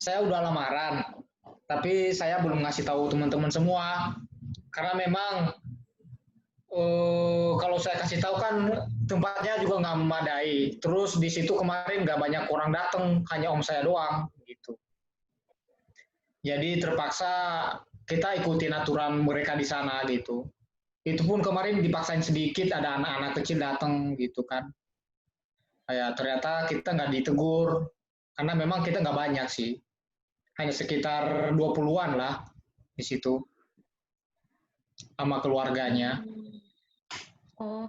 saya udah lamaran, tapi saya belum ngasih tahu teman-teman semua karena memang kalau saya kasih tahu kan tempatnya juga nggak memadai. Terus di situ kemarin nggak banyak orang datang, hanya om saya doang gitu. Jadi terpaksa kita ikutin aturan mereka di sana gitu. Itu pun kemarin dipaksain sedikit, ada anak-anak kecil datang gitu kan. Ya ternyata kita nggak ditegur karena memang kita nggak banyak sih, hanya sekitar 20-an lah di situ sama keluarganya. Oh,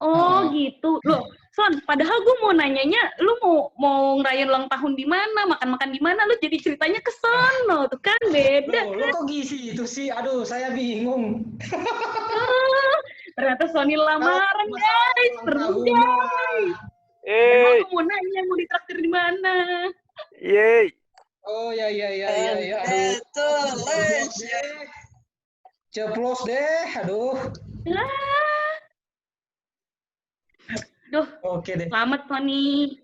oh gitu. Loh, Son, padahal gue mau nanyanya, lu mau ngerayain ulang tahun di mana, makan-makan di mana, lu jadi ceritanya ke sono, tuh kan beda. Lo kok gisi itu sih? Aduh, saya bingung. Ternyata Sony lamaran, Masalah guys. ulang Seru, tahunnya. guys. Emang gue mau nanya, mau ditraktir di mana? Yeay. Oh ya ya ya ya ya. Aduh. Ceplos deh. Aduh. Duh, Oke deh. selamat Sony.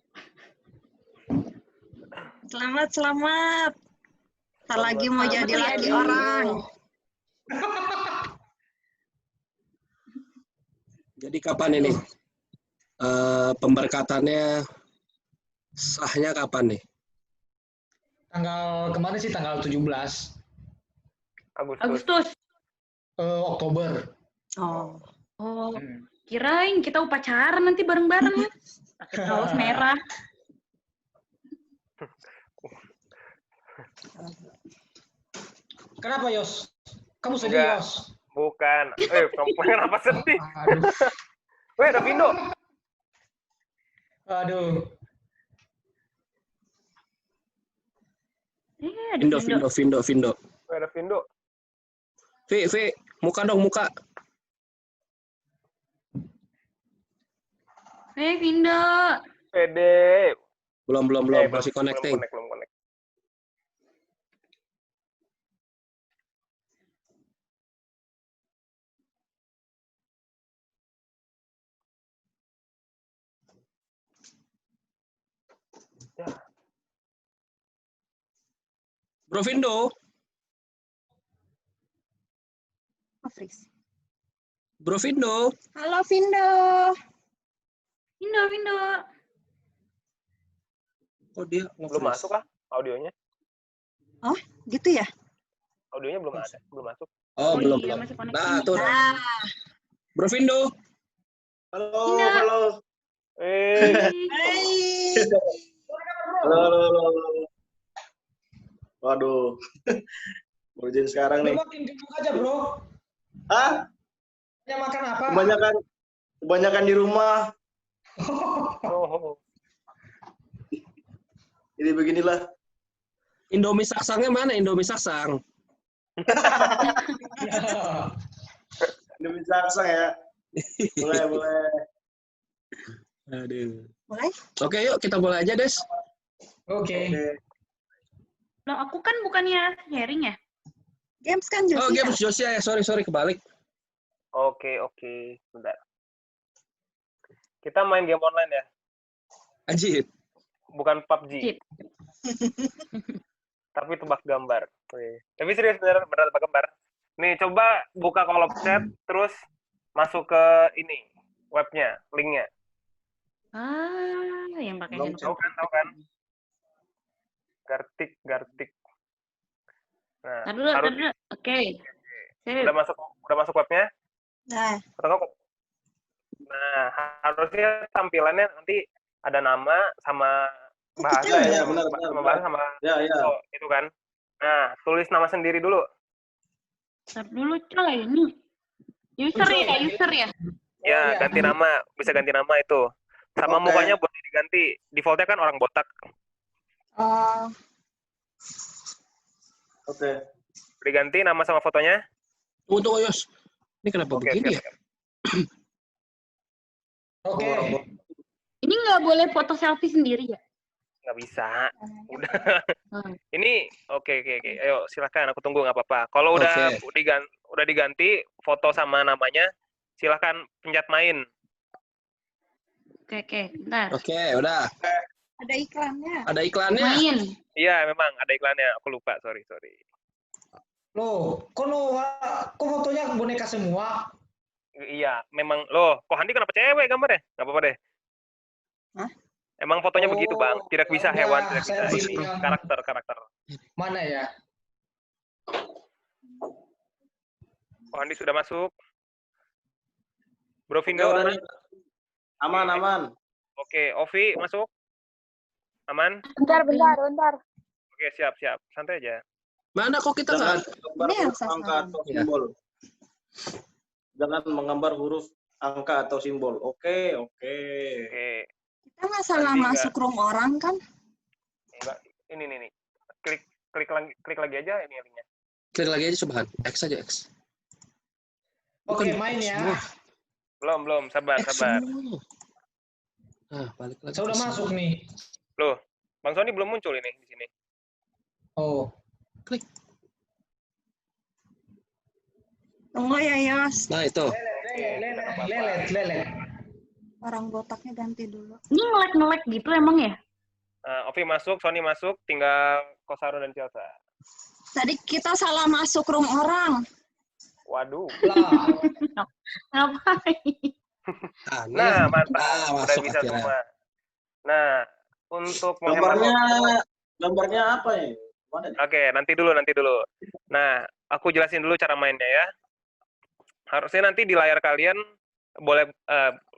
Selamat. Tak lagi mau jadi laki orang. Jadi kapan ini? Pemberkatannya sahnya kapan nih? Tanggal kemarin sih tanggal 17 Agustus. Oktober. Oh. Oh, kirain kita upacara nanti bareng-bareng ya. Pakai kaos merah. Kenapa Yos? Kamu sedih Enggak. Yos? Bukan. Kamu kenapa sedih? Aduh. Weh, ada Vindo. Aduh. Ada Vindo. Weh, ada Vindo. V, muka dong, muka. Vindo. Pede. Belum, masih connecting. Belum connect. Ya. Bro Vindo. Bro Vindo. Halo Vindo. Vindo. Oh dia Belum masuk kah audionya? Oh, gitu ya? Audionya belum masuk. Oh, belum. Iya, masih connecting. Nah, tuh. Bro Vindo. Halo. Hai. Halo. Waduh. Baru jadi sekarang nih. Makin gemuk aja bro. Hah? Ya makan apa? Kebanyakan di rumah. Oh. Jadi beginilah. Indomie saksangnya mana? Indomie saksang. Demi saksang ya. Boleh. Aduh. Mulai? Oke, yuk kita mulai aja, Des. Oke. Loh, aku kan bukannya sharing ya? Games kan Josia. Oh, games Josia ya. Sorry kebalik. Oke. Bentar. Kita main game online ya? Anjir. Bukan PUBG. Tapi tebak gambar. Wih. Tapi serius beneran tebak gambar. Nih, coba buka kolom chat, terus masuk ke ini, webnya, linknya. Yang pakai Tahu kan? Gartik. Nah, Taruh dulu. Oke. Udah masuk webnya? Nah, Nah, harusnya tampilannya nanti ada nama sama bahasa Ya, ya, benar. sama bahasa sama Ya. Oh, itu kan. Nah, tulis nama sendiri dulu. Taruh dulu coy ini. User ya. Ya, ganti nama, bisa ganti nama itu. Sama mukanya boleh diganti. Defaultnya kan orang botak. Oke. Diganti nama sama fotonya. Tunggu, Yos. Ini kenapa begini ya? Oke. Ini nggak boleh foto selfie sendiri ya? Nggak bisa. Udah. Ini oke. Ayo silakan, aku tunggu nggak apa-apa. Kalau udah diganti foto sama namanya, silakan pencet main. Oke, bentar. Oke, udah. Ada iklannya. Ada iklannya. Main. Iya, memang ada iklannya. Aku lupa, sorry. Loh, kok fotonya boneka semua? Iya, memang. Loh, kok Handi kenapa cewek gambarnya? Nggak apa-apa deh. Hah? Emang fotonya begitu, Bang. Tidak bisa ya hewan, udah, tidak saya bisa pilih ini. yang Karakter. mana ya? Kok Handi sudah masuk? Bro Oke, Vindo, udah aman? nih. Aman. Oke, Ovi masuk? Aman? Bentar. Oke, siap. Santai aja. Mana kok kita Jangan nggak? menggambar Ini yang huruf angka sasaran. atau simbol. Jangan menggambar huruf angka atau simbol. Oke. Oke. Kita nggak salah Nanti masuk room orang kan? Enggak. Ini nih. Klik lagi aja ini linknya. Klik lagi aja coba. X aja X. Oke, Bukan main X ya. semua. Belum. Sabar. X semua. Nah, balik lagi. Saya udah ke sini. masuk nih. Loh, Bang Sony belum muncul ini di sini. Oh, Klik. Tunggu ya, Yos. Nah, itu. lelet. Orang botaknya ganti dulu. Ini ngelek gitu emang ya? Ovi masuk, Sony masuk, tinggal Kosaro dan Chelsea. Tadi kita salah masuk room orang. Waduh. lah. Ngapain? Aneh. Nah, mantap. Udah masuk bisa akhirnya. semua. Nah, untuk menghemat Gambarnya apa ya? Mana nih? Oke, nanti dulu. Nah, aku jelasin dulu cara mainnya ya. Harusnya nanti di layar kalian boleh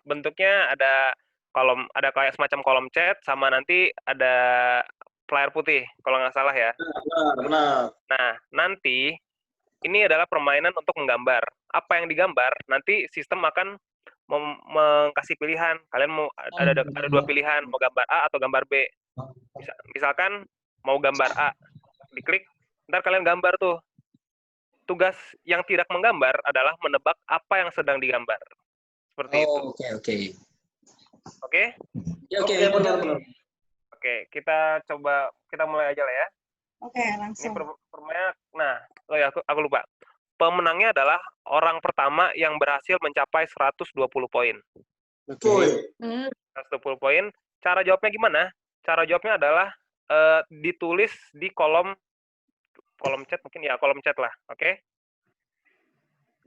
bentuknya ada kayak semacam kolom chat sama nanti ada flyer putih kalau nggak salah ya. Benar. Nah, nanti ini adalah permainan untuk menggambar. Apa yang digambar nanti sistem akan mengkasih pilihan. Kalian mau ada dua pilihan, mau gambar A atau gambar B. Misalkan mau gambar A, diklik, ntar kalian gambar tuh. Tugas yang tidak menggambar adalah menebak apa yang sedang digambar. Seperti itu. Oke. Oke? Ya, oke. Benar. Oke, kita mulai aja lah ya. Oke, Ini langsung. permainan. Nah, aku lupa. Pemenangnya adalah orang pertama yang berhasil mencapai 120 poin. Oke. 120 poin. Cara jawabnya gimana? Cara jawabnya adalah ditulis di kolom chat mungkin ya, kolom chat lah, oke?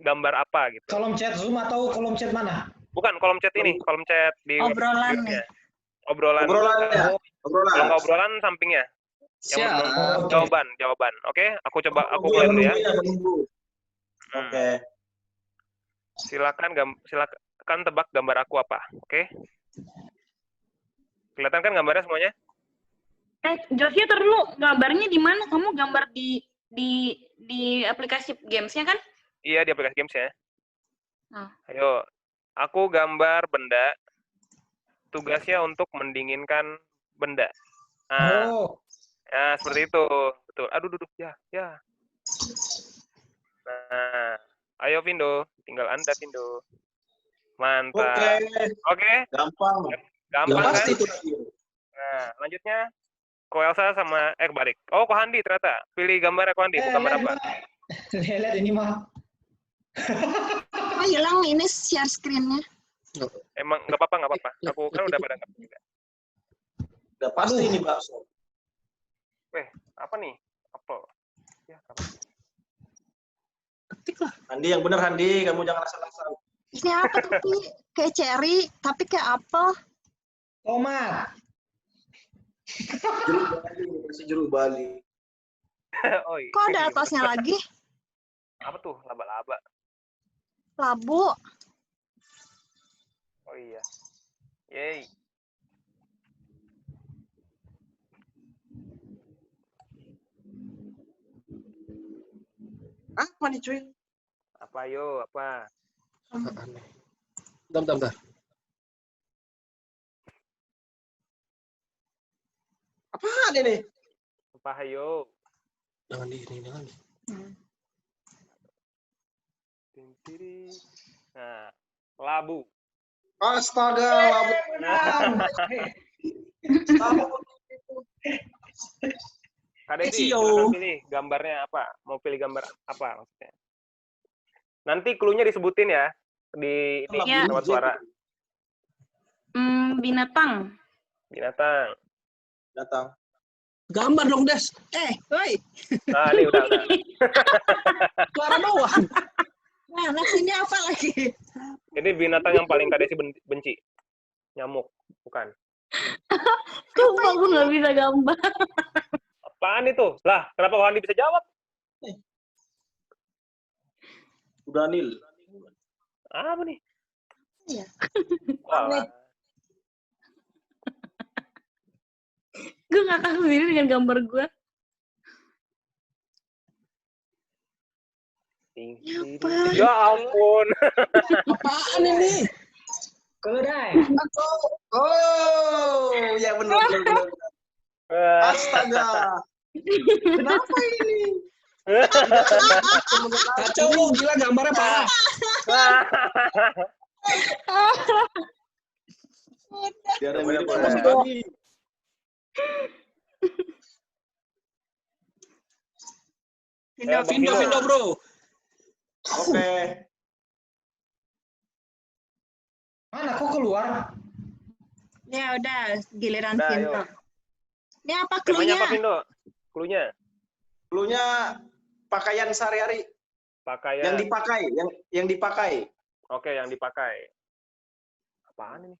Gambar apa gitu. Kolom chat Zoom atau kolom chat mana? Bukan kolom chat ini, kolom chat di Obrolan di- nih. Obrolan. Obrolan. Kalau nggak obrolan sampingnya. Yang Siap. jawaban. Oke, aku mulai dulu ya. Menunggu. Oke. Silakan tebak gambar aku apa, oke? Kelihatan kan gambarnya semuanya? Josia dulu, gambarnya di mana? Kamu gambar di aplikasi gamesnya kan? Iya, di aplikasi games ya. Ah. Ayo, aku gambar benda. Tugasnya untuk mendinginkan benda. Nah, Oh, ya seperti itu. Betul. Aduh, duduk. Ya. Nah, ayo Vindo. Tinggal Anda, Vindo. Mantap. Oke. Gampang. Gampang kan? Pasti itu. Nah, lanjutnya. Ko Elsa sama balik. Oh, Ko Handi ternyata. Pilih gambar Ko Handi, bukan gambar apa? Lihat ini mah. Oh, hilang ini share screen-nya. Emang nggak apa-apa. Aku kan udah pada ngerti juga. Udah pasti ini bakso. Apa nih? Apel. Ya, apa? Ketik lah. Handi yang bener Handi, kamu jangan asal-asal. Ini apa tapi kayak cherry, tapi kayak apel. Tomat. Jeruk Bali, masih jeruk Bali. Oh, iya. Kok ada atasnya lagi? Apa tuh? Laba-laba. Labu. Oh iya. Yeay. Apa nih cuy? Apa yo? Apa? Aneh. Bentar. Apaan ini? Apa yo? Jangan ini lagi. Tintiri. Nah, labu. Astaga, labu. Kak Desi, Yo. silakan pilih gambarnya apa? Mau pilih gambar apa maksudnya? Nanti clue-nya disebutin ya di ini Ya. lewat suara. Binatang. Binatang. Datang. Gambar dong, Des. Woi. Nah, ini udah. Clara doang. Nah, nasinya apa lagi? Ini binatang yang paling Kak Desi benci. Nyamuk, bukan. Sumpah gue nggak bisa gambar. Apaan itu? Lah, kenapa Wandi bisa jawab? Udah Nil. Apa nih? Iya. Wah, Gue ngakak sendiri dengan gambar gue. ya ampun. Apaan ini? Keledai. Oh, ya benar. Astaga. Kenapa ini? Kacau lu, gila gambarnya parah. Dia ada mirip Boleh. lagi. Vindo, bro. Oke. Mana kok keluar? Ya udah, giliran Udah, Vino. ayo. Ini apa Temanya cluenya? apa, Vindo? Cluenya? Cluenya pakaian sehari-hari Pakaian. yang dipakai, yang dipakai. Oke, yang dipakai. Apaan ini?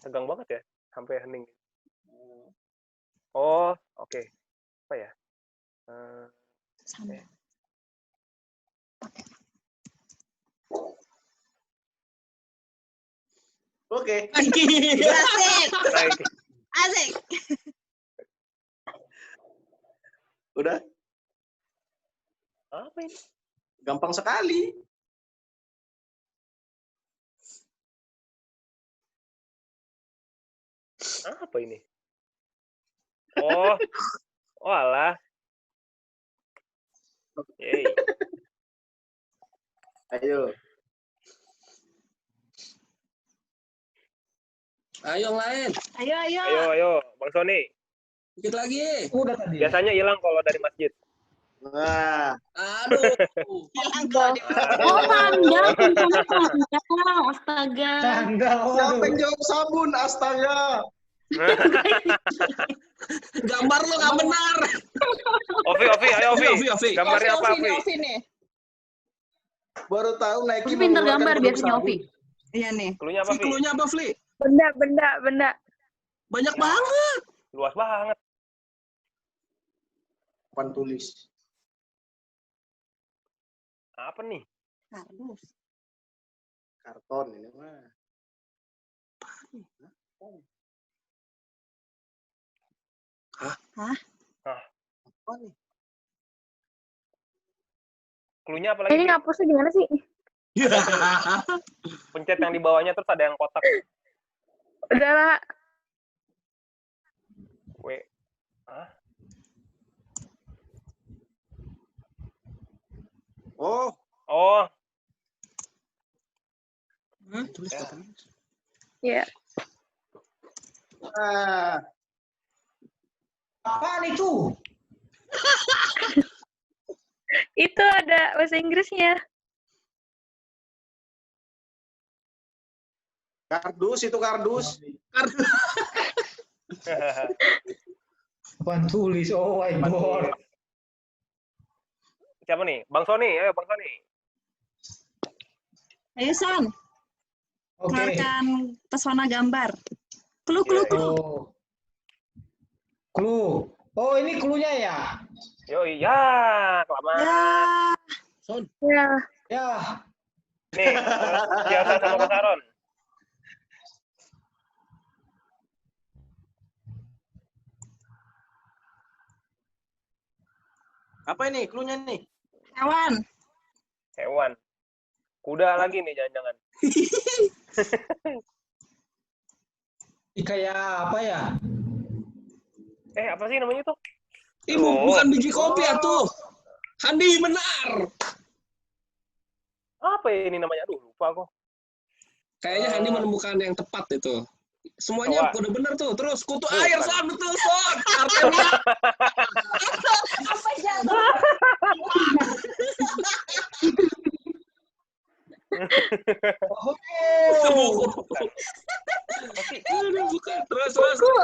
Tegang banget ya, sampai hening. Oh, oke. Apa ya? Sama. Oke. Asik. Baik. Asik. Udah Apa ini? gampang sekali. Apa ini? Oh, alah. Yeay. Ayo. Ayo yang lain. Ayo, Bang Sony. Dikit lagi. Udah tadi. Biasanya hilang kalau dari masjid. Nah, Aduh. Hilang kalau di Oh, sandal, tulisannya sandal. Astaga. Sandal. siapa Waduh. yang jawab sabun? Astaga. Gambar lu nggak benar. Ovi, ayo Ovi. Ovi. Gambarnya apa, Ovi? nih. Baru tahu Nike Ovi pinter mengeluarkan gambar produk biasanya, sabun. Ovi. Iya nih. Cluenya apa, Vi? Klunya apa, Fli? Benda. Banyak banget. Luas banget. Papan tulis. Apa nih? Kardus. Karton ini mah. Apa nih? Cluenya apa lagi? Ini Vi? ngapusnya gimana sih? Pencet yang di bawahnya terus ada yang kotak. Udahlah. Oh, Tulis Ya. apa? Ya. nah. Apaan itu? Itu ada bahasa Inggrisnya. Kardus itu kardus. Papan tulis. Oh my god. Siapa nih? Bang Sony, ayo Bang Sony. Ayo Son, Oke. keluarkan pesona gambar. Clue. Oh. Clue. Oh, ini cluenya ya? Yo, iya, kelamaan. Ya, Son. Ya. Ya. Nih, Tiasa sama Kak Saron. Apa ini? Cluenya nih. hewan. Kuda lagi nih, jangan-jangan. Kayak apa ya? Apa sih namanya tuh? Ih, bukan biji kopi atuh. Handi benar. Apa ya ini namanya? Aduh, lupa aku. Kayaknya Handi menemukan yang tepat itu. Semuanya Coba. udah benar tuh. Terus kutu Tuh, air, kan. Son. Betul, Son. Artinya Apa jatuh? Bukan. Oke. Aduh, bukan. Terus.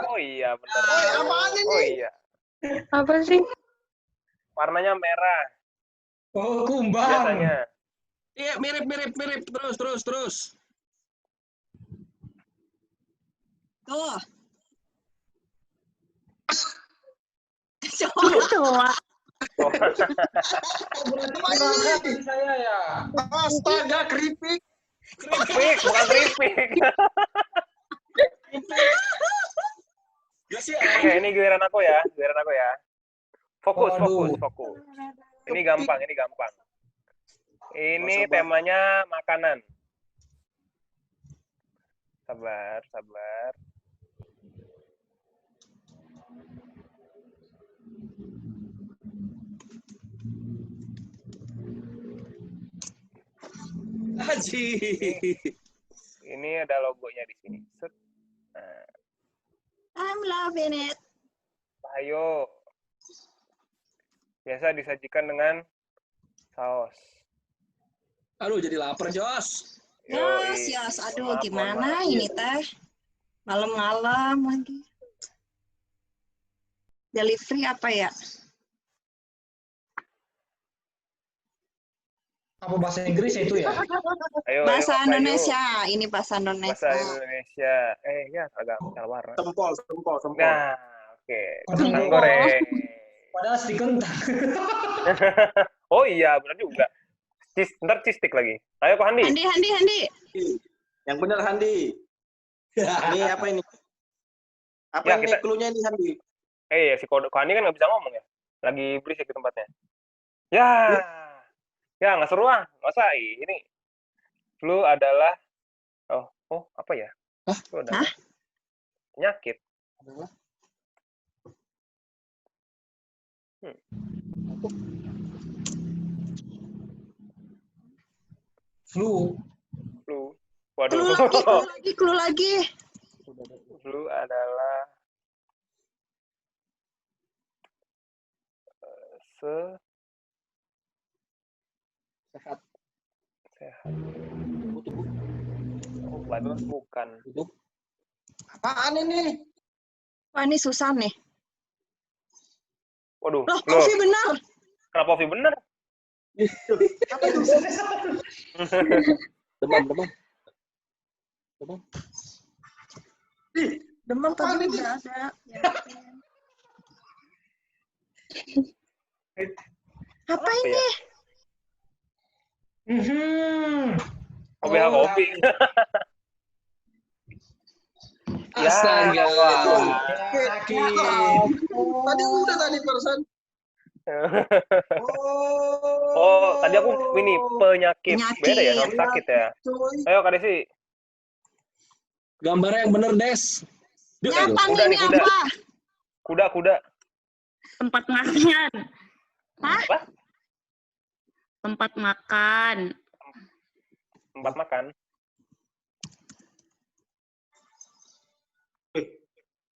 Oh iya, benar. apaan ini? Oh iya. Apa sih? Warnanya merah Oh, kumbang. biasanya. Iya, mirip. Terus. Tuh. Kecoa. Oh, Berarti kurangkan dari saya ya. Astaga, keripik. keripik, bukan keripik. Gak sih, Oke, ini giliran aku ya. Fokus. Waduh. Ini gampang. Ini Sabar. temanya makanan. Sabar. Haji. Ini ada logonya di sini. Set. Nah, I'm loving it. ayo. Biasa disajikan dengan saus. Aduh, jadi lapar, Jos. Yos. Aduh, gimana ini teh? Malam-malam lagi. Delivery apa ya? Apa bahasa Inggris itu ya? Ayo, Bahasa ayo. Indonesia. Ini bahasa Bahasa Indonesia. Indonesia. Ya, agak warna. Sempol. Nah, oke. Aduh. Kentang goreng. Padahal stick kentang. Oh iya, benar juga. Ntar cheese stick lagi. Ayo, Ko Handi. Handi. Yang benar, Handi. Ini apa ini? Apa Ya, ini clue-nya ini, Handi? Ya, si Ko Handi kan nggak bisa ngomong ya. Lagi berisik di tempatnya. Ya, nggak seru ah. Masa ini? Flu adalah... Oh, apa ya? Flu adalah penyakit. Flu. Waduh. Clue lagi. Flu adalah sehat. Oh, bukan. Apaan ini? Wah, ini susah nih. Waduh. Loh, Ovi benar. Kenapa Ovi bener? Apa itu? Demam Apaan tadi ini? udah ada. Apa ini? Ya? Kopi Oh, kopi. Astaga. sakit. Tadi udah barusan. Oh, tadi aku ini penyakit. Beda ya, non Penyakit. sakit ya. Cuy. Ayo Kak Desi. Gambarnya yang bener, Des. Duh, aduh. Nyapang Kuda ini nih, kuda. apa? Kuda. Tempat makan. Apa? Tempat makan. Tempat makan.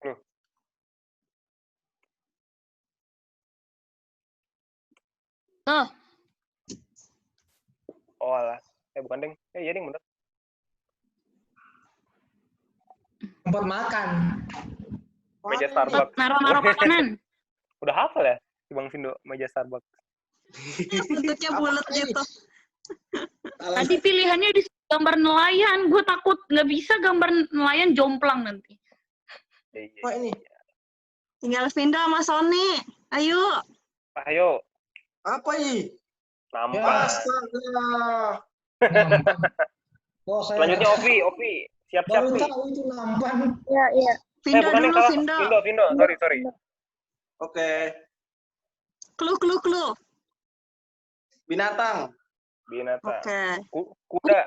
Tuh, Oh alah. Bukan deng. Iya deng bener. Tempat makan. Meja tempat Starbucks. naruh-naruh makanan. Udah hafal ya? Si Bang Vindo, meja Starbucks. Bentuknya bulat gitu. Tadi pilihannya di gambar nelayan. Gue takut nggak bisa gambar nelayan jomplang nanti. Iya. Apa ini? Tinggal Vindo sama Sony. Ayo. Ayo. Apa ini? Nampak. Astaga. Nampan. Oh, saya Selanjutnya Ovi. Siap-siap baru nih. tahu itu nampan. Iya. Vindo Bukan yang dulu, salah. Vindo. Vindo. Sorry. Oke. Clue. Binatang. Binatang. Oke. Kuda.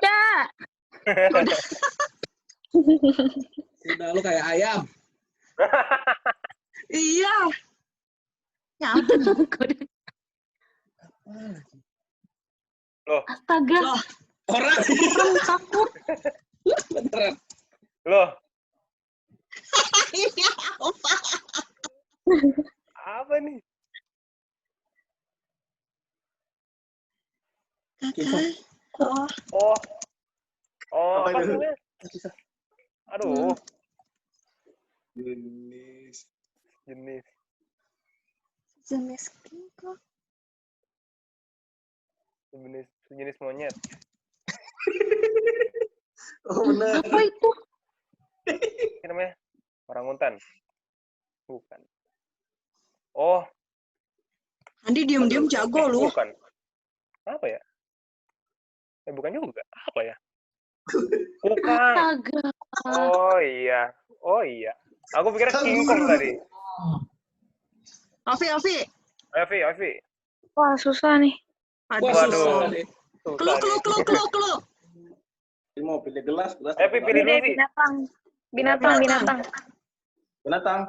Udah. Udah lu kayak ayam. Iya. Ya, Loh. Astaga. Loh. Orang. Takut. Beneran. Loh. Ini apa? Apa nih? Kakak. Oh, Apa Apa itu? namanya? Aduh, Jenis. jenis jenis sejenis monyet. Oh benar. Apa itu? Apa namanya? Orangutan. Bukan. Oh, Andi diem-diem aduh. jago lu. Bukan. Apa ya? Bukan juga. Apa ya? Bukan. Astaga. Oh iya. Aku pikirnya King Kong tadi. Alfi. Avi. Wah, susah nih. Aduh. Wah, Waduh. susah deh. Susah nih. Kelu. Ini mau pilih gelas. Avi pilih dulu sih. Binatang. Binatang.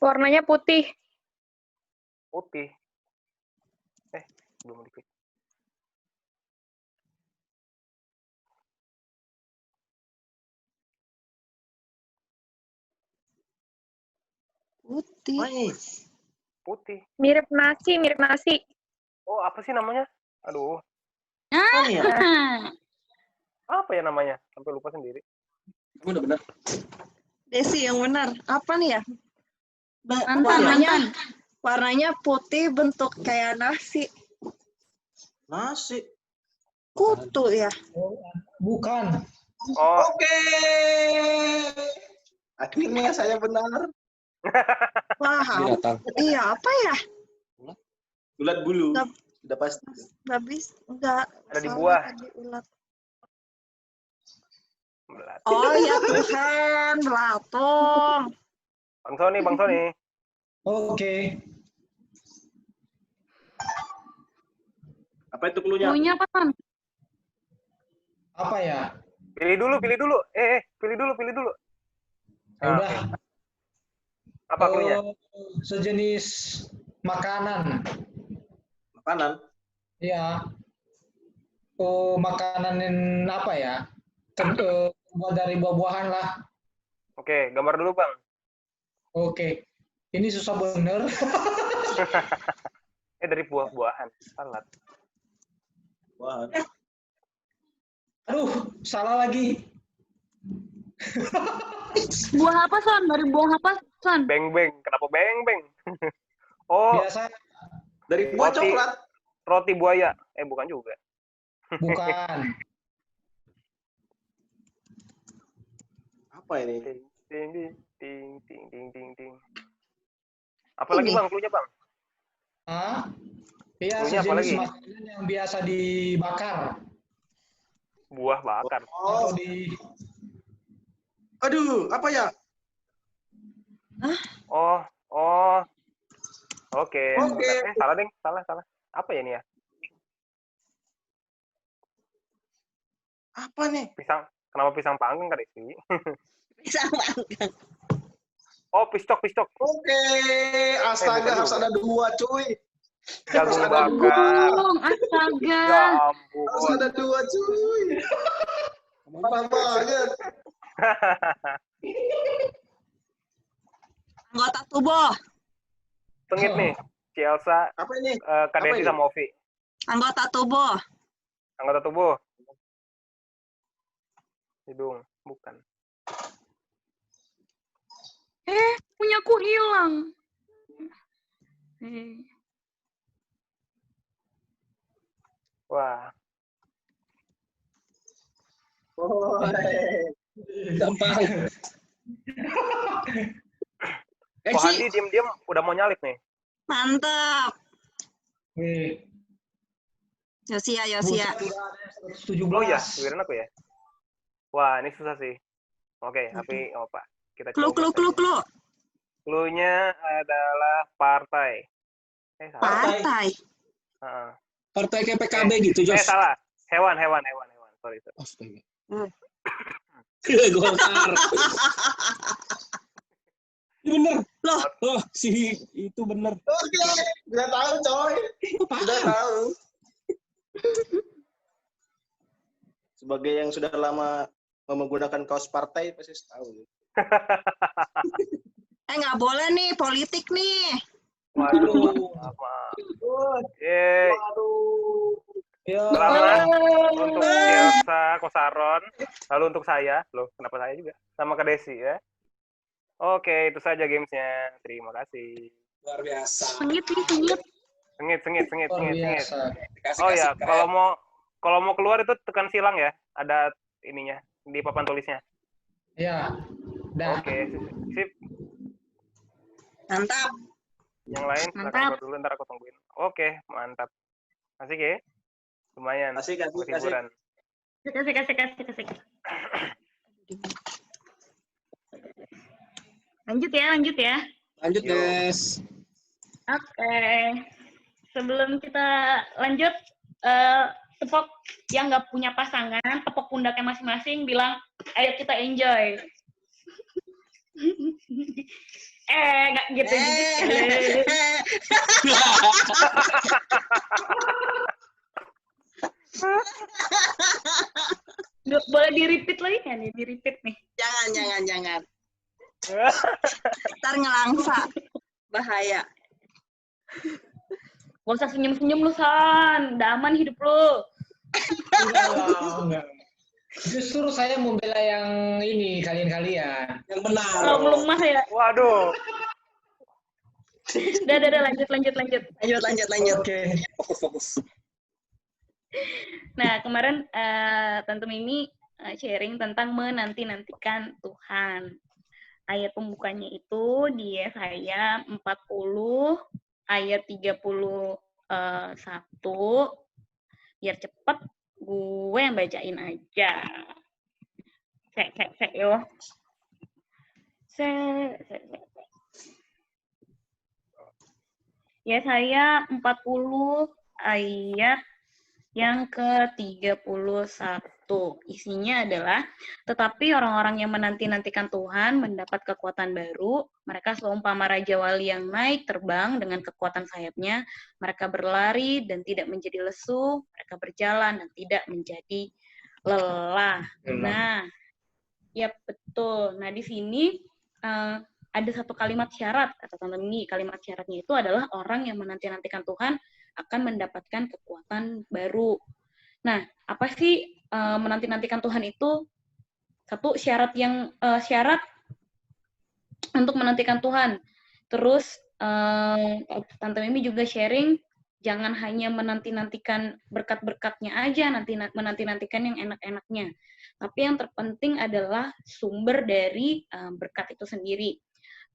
Warnanya putih. Putih. Belum diklik. Putih. Mirip nasi. Oh, apa sih namanya? Aduh, Apa nih ya? apa ya namanya? Sampai lupa sendiri. Udah benar. Desi yang benar. Apa nih ya? Mantan. Warnanya putih, bentuk kayak nasi. Nasi. Kutu ya. Bukan. Oh, Oke. Akhirnya saya benar. Wah, Binatang. iya apa ya? Ulat bulu. Nggak. Sudah pasti. Enggak. Ada di Salah buah. tadi, ulat. belat. Oh ya Tuhan, belatung. Bang Sony. Oke. Apa itu cluenya? Punya apa, Son? Apa ya? Pilih dulu. Pilih dulu. Ya Ah, udah. oke. Apa cluenya? Sejenis makanan. Makanan. Ya. Makanan apa ya? Terbuat dari buah-buahan lah. Oke, gambar dulu, Bang. Oke. Ini susah bener. Dari buah-buahan. Salad. Wah. Aduh, salah lagi. Buah apa, Son? Dari buah apa, Son? Beng-beng. Kenapa beng-beng? Oh, Biasa Dari buah Roti. coklat. roti buaya. Bukan juga. bukan. Apa ini? Ting. Apa lagi, Bang? Cluenya, Bang? Hah? Iya, Punya apa sejenis lagi? makanan yang biasa dibakar Buah bakar. atau di Aduh, apa ya? Oh. Oke. Oke. Bentar. Salah, Deng. Salah. Apa ya ini ya? Apa nih? Pisang. Kenapa pisang panggang, Kak Desi? Bisa makan. Oh, piscok. Oke. Astaga, bukan harus juga. ada dua, cuy. Jagung Harus ada bakar. Gulung, astaga. Ya Harus ampun. ada dua, cuy. Parah banget. Anggota tubuh. Sengit nih. Cielsa, Apa ini? Kak Apa Desi ini? sama Ovi. Anggota tubuh. Anggota tubuh. Hidung. Bukan. Punyaku hilang. Wah. Oh, Gampang. Kok Handi diem-diem udah mau nyalip nih. Mantap. Wih, Yosia. buset, udah ada 117. Oh ya, giliran aku ya. Wah, ini susah sih. Oke, tapi apa? Kita Clue. coba. Cluenya adalah partai. Salah. Partai. Heeh. Partai kayak PKB gitu, Jos. Salah. Hewan. Sorry. Astaga. Hmm. Golkar. Ini bener. Loh. Oh, si itu bener. Oke, udah tahu, coy. Udah tahu. Sebagai yang sudah lama menggunakan kaos partai pasti tahu. Nggak boleh nih, politik nih. Waduh, maaf. Yeay. Ya. Selamat untuk Elsa Kosaron. Lalu untuk saya, loh kenapa saya juga? Sama ke Desi ya. Oke, itu saja gamesnya. Terima kasih. Luar biasa. Sengit nih, sengit. Sengit. Luar biasa. Dikasih Oh ya, keren. kalau mau keluar itu tekan silang ya. Ada ininya di papan tulisnya. Ya. Dah. Oke, sip. Mantap. Yang lain silakan Mantap. keluar dulu, ntar aku tungguin. Oke, mantap. Asik ya? Lumayan. Kasih. Hiburan. Kasih. Lanjut ya. Lanjut, Yo. Des. Oke. Sebelum kita lanjut, tepok yang nggak punya pasangan, tepok pundaknya masing-masing, bilang, ayo kita enjoy. Nggak gitu juga. Boleh di-repeat lagi nggak nih? Di-repeat nih. Jangan. Ntar ngelangsa. Bahaya. Gak usah senyum-senyum lu, San. Udah aman hidup lu. Enggak. Justru saya membela yang ini, kalian-kalian. Yang benar. Kalau lemah ya. Waduh. Udah, lanjut. Lanjut. Oke. Fokus. Nah, kemarin Tante Mimi sharing tentang menanti-nantikan Tuhan. Ayat pembukanya itu di Yesaya 40 ayat 31. Biar cepet gue yang bacain aja. Sek yo. Yesaya 40 ayat yang ke-31. Isinya adalah, tetapi orang-orang yang menanti-nantikan Tuhan mendapat kekuatan baru. Mereka seumpama Raja Wali yang naik terbang dengan kekuatan sayapnya. Mereka berlari dan tidak menjadi lesu. Mereka berjalan dan tidak menjadi lelah. Nah, ya betul. Nah, di sini ada satu kalimat syarat, kata Tante Mimi. Kalimat syaratnya itu adalah orang yang menanti-nantikan Tuhan akan mendapatkan kekuatan baru. Nah, apa sih menanti-nantikan Tuhan itu? Satu, syarat untuk menantikan Tuhan. Terus Tante Mimi juga sharing, jangan hanya menanti-nantikan berkat-berkatnya aja, menanti-nantikan yang enak-enaknya. Tapi yang terpenting adalah sumber dari berkat itu sendiri.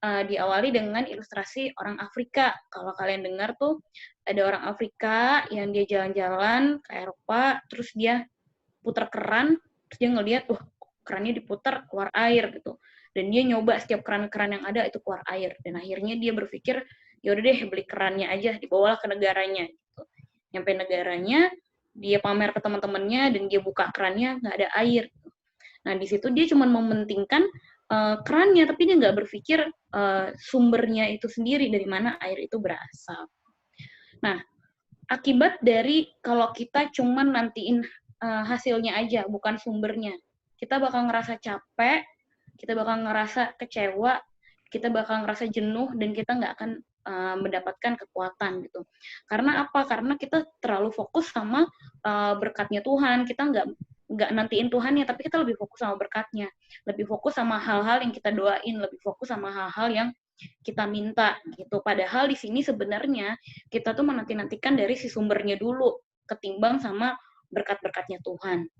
Diawali dengan ilustrasi orang Afrika. Kalau kalian dengar tuh, ada orang Afrika yang dia jalan-jalan ke Eropa, terus dia putar keran, terus dia ngeliat, kerannya diputar, keluar air gitu. Dan dia nyoba setiap keran-keran yang ada itu keluar air. Dan akhirnya dia berpikir, yaudah deh beli kerannya aja, dibawalah ke negaranya. Gitu. Nyampe negaranya, dia pamer ke teman-temannya, dan dia buka kerannya, nggak ada air. Nah, di situ dia cuma mementingkan kerannya, tapi dia nggak berpikir sumbernya itu sendiri, dari mana air itu berasal. Nah, akibat dari kalau kita cuma nantiin hasilnya aja, bukan sumbernya, kita bakal ngerasa capek, kita bakal ngerasa kecewa, kita bakal ngerasa jenuh, dan kita nggak akan mendapatkan kekuatan gitu. Karena apa? Karena kita terlalu fokus sama berkatnya Tuhan, kita nggak nantiin Tuhannya, tapi kita lebih fokus sama berkatnya, lebih fokus sama hal-hal yang kita doain, lebih fokus sama hal-hal yang kita minta gitu. Padahal di sini sebenarnya kita tuh menanti-nantikan dari si sumbernya dulu, ketimbang sama berkat-berkatnya Tuhan.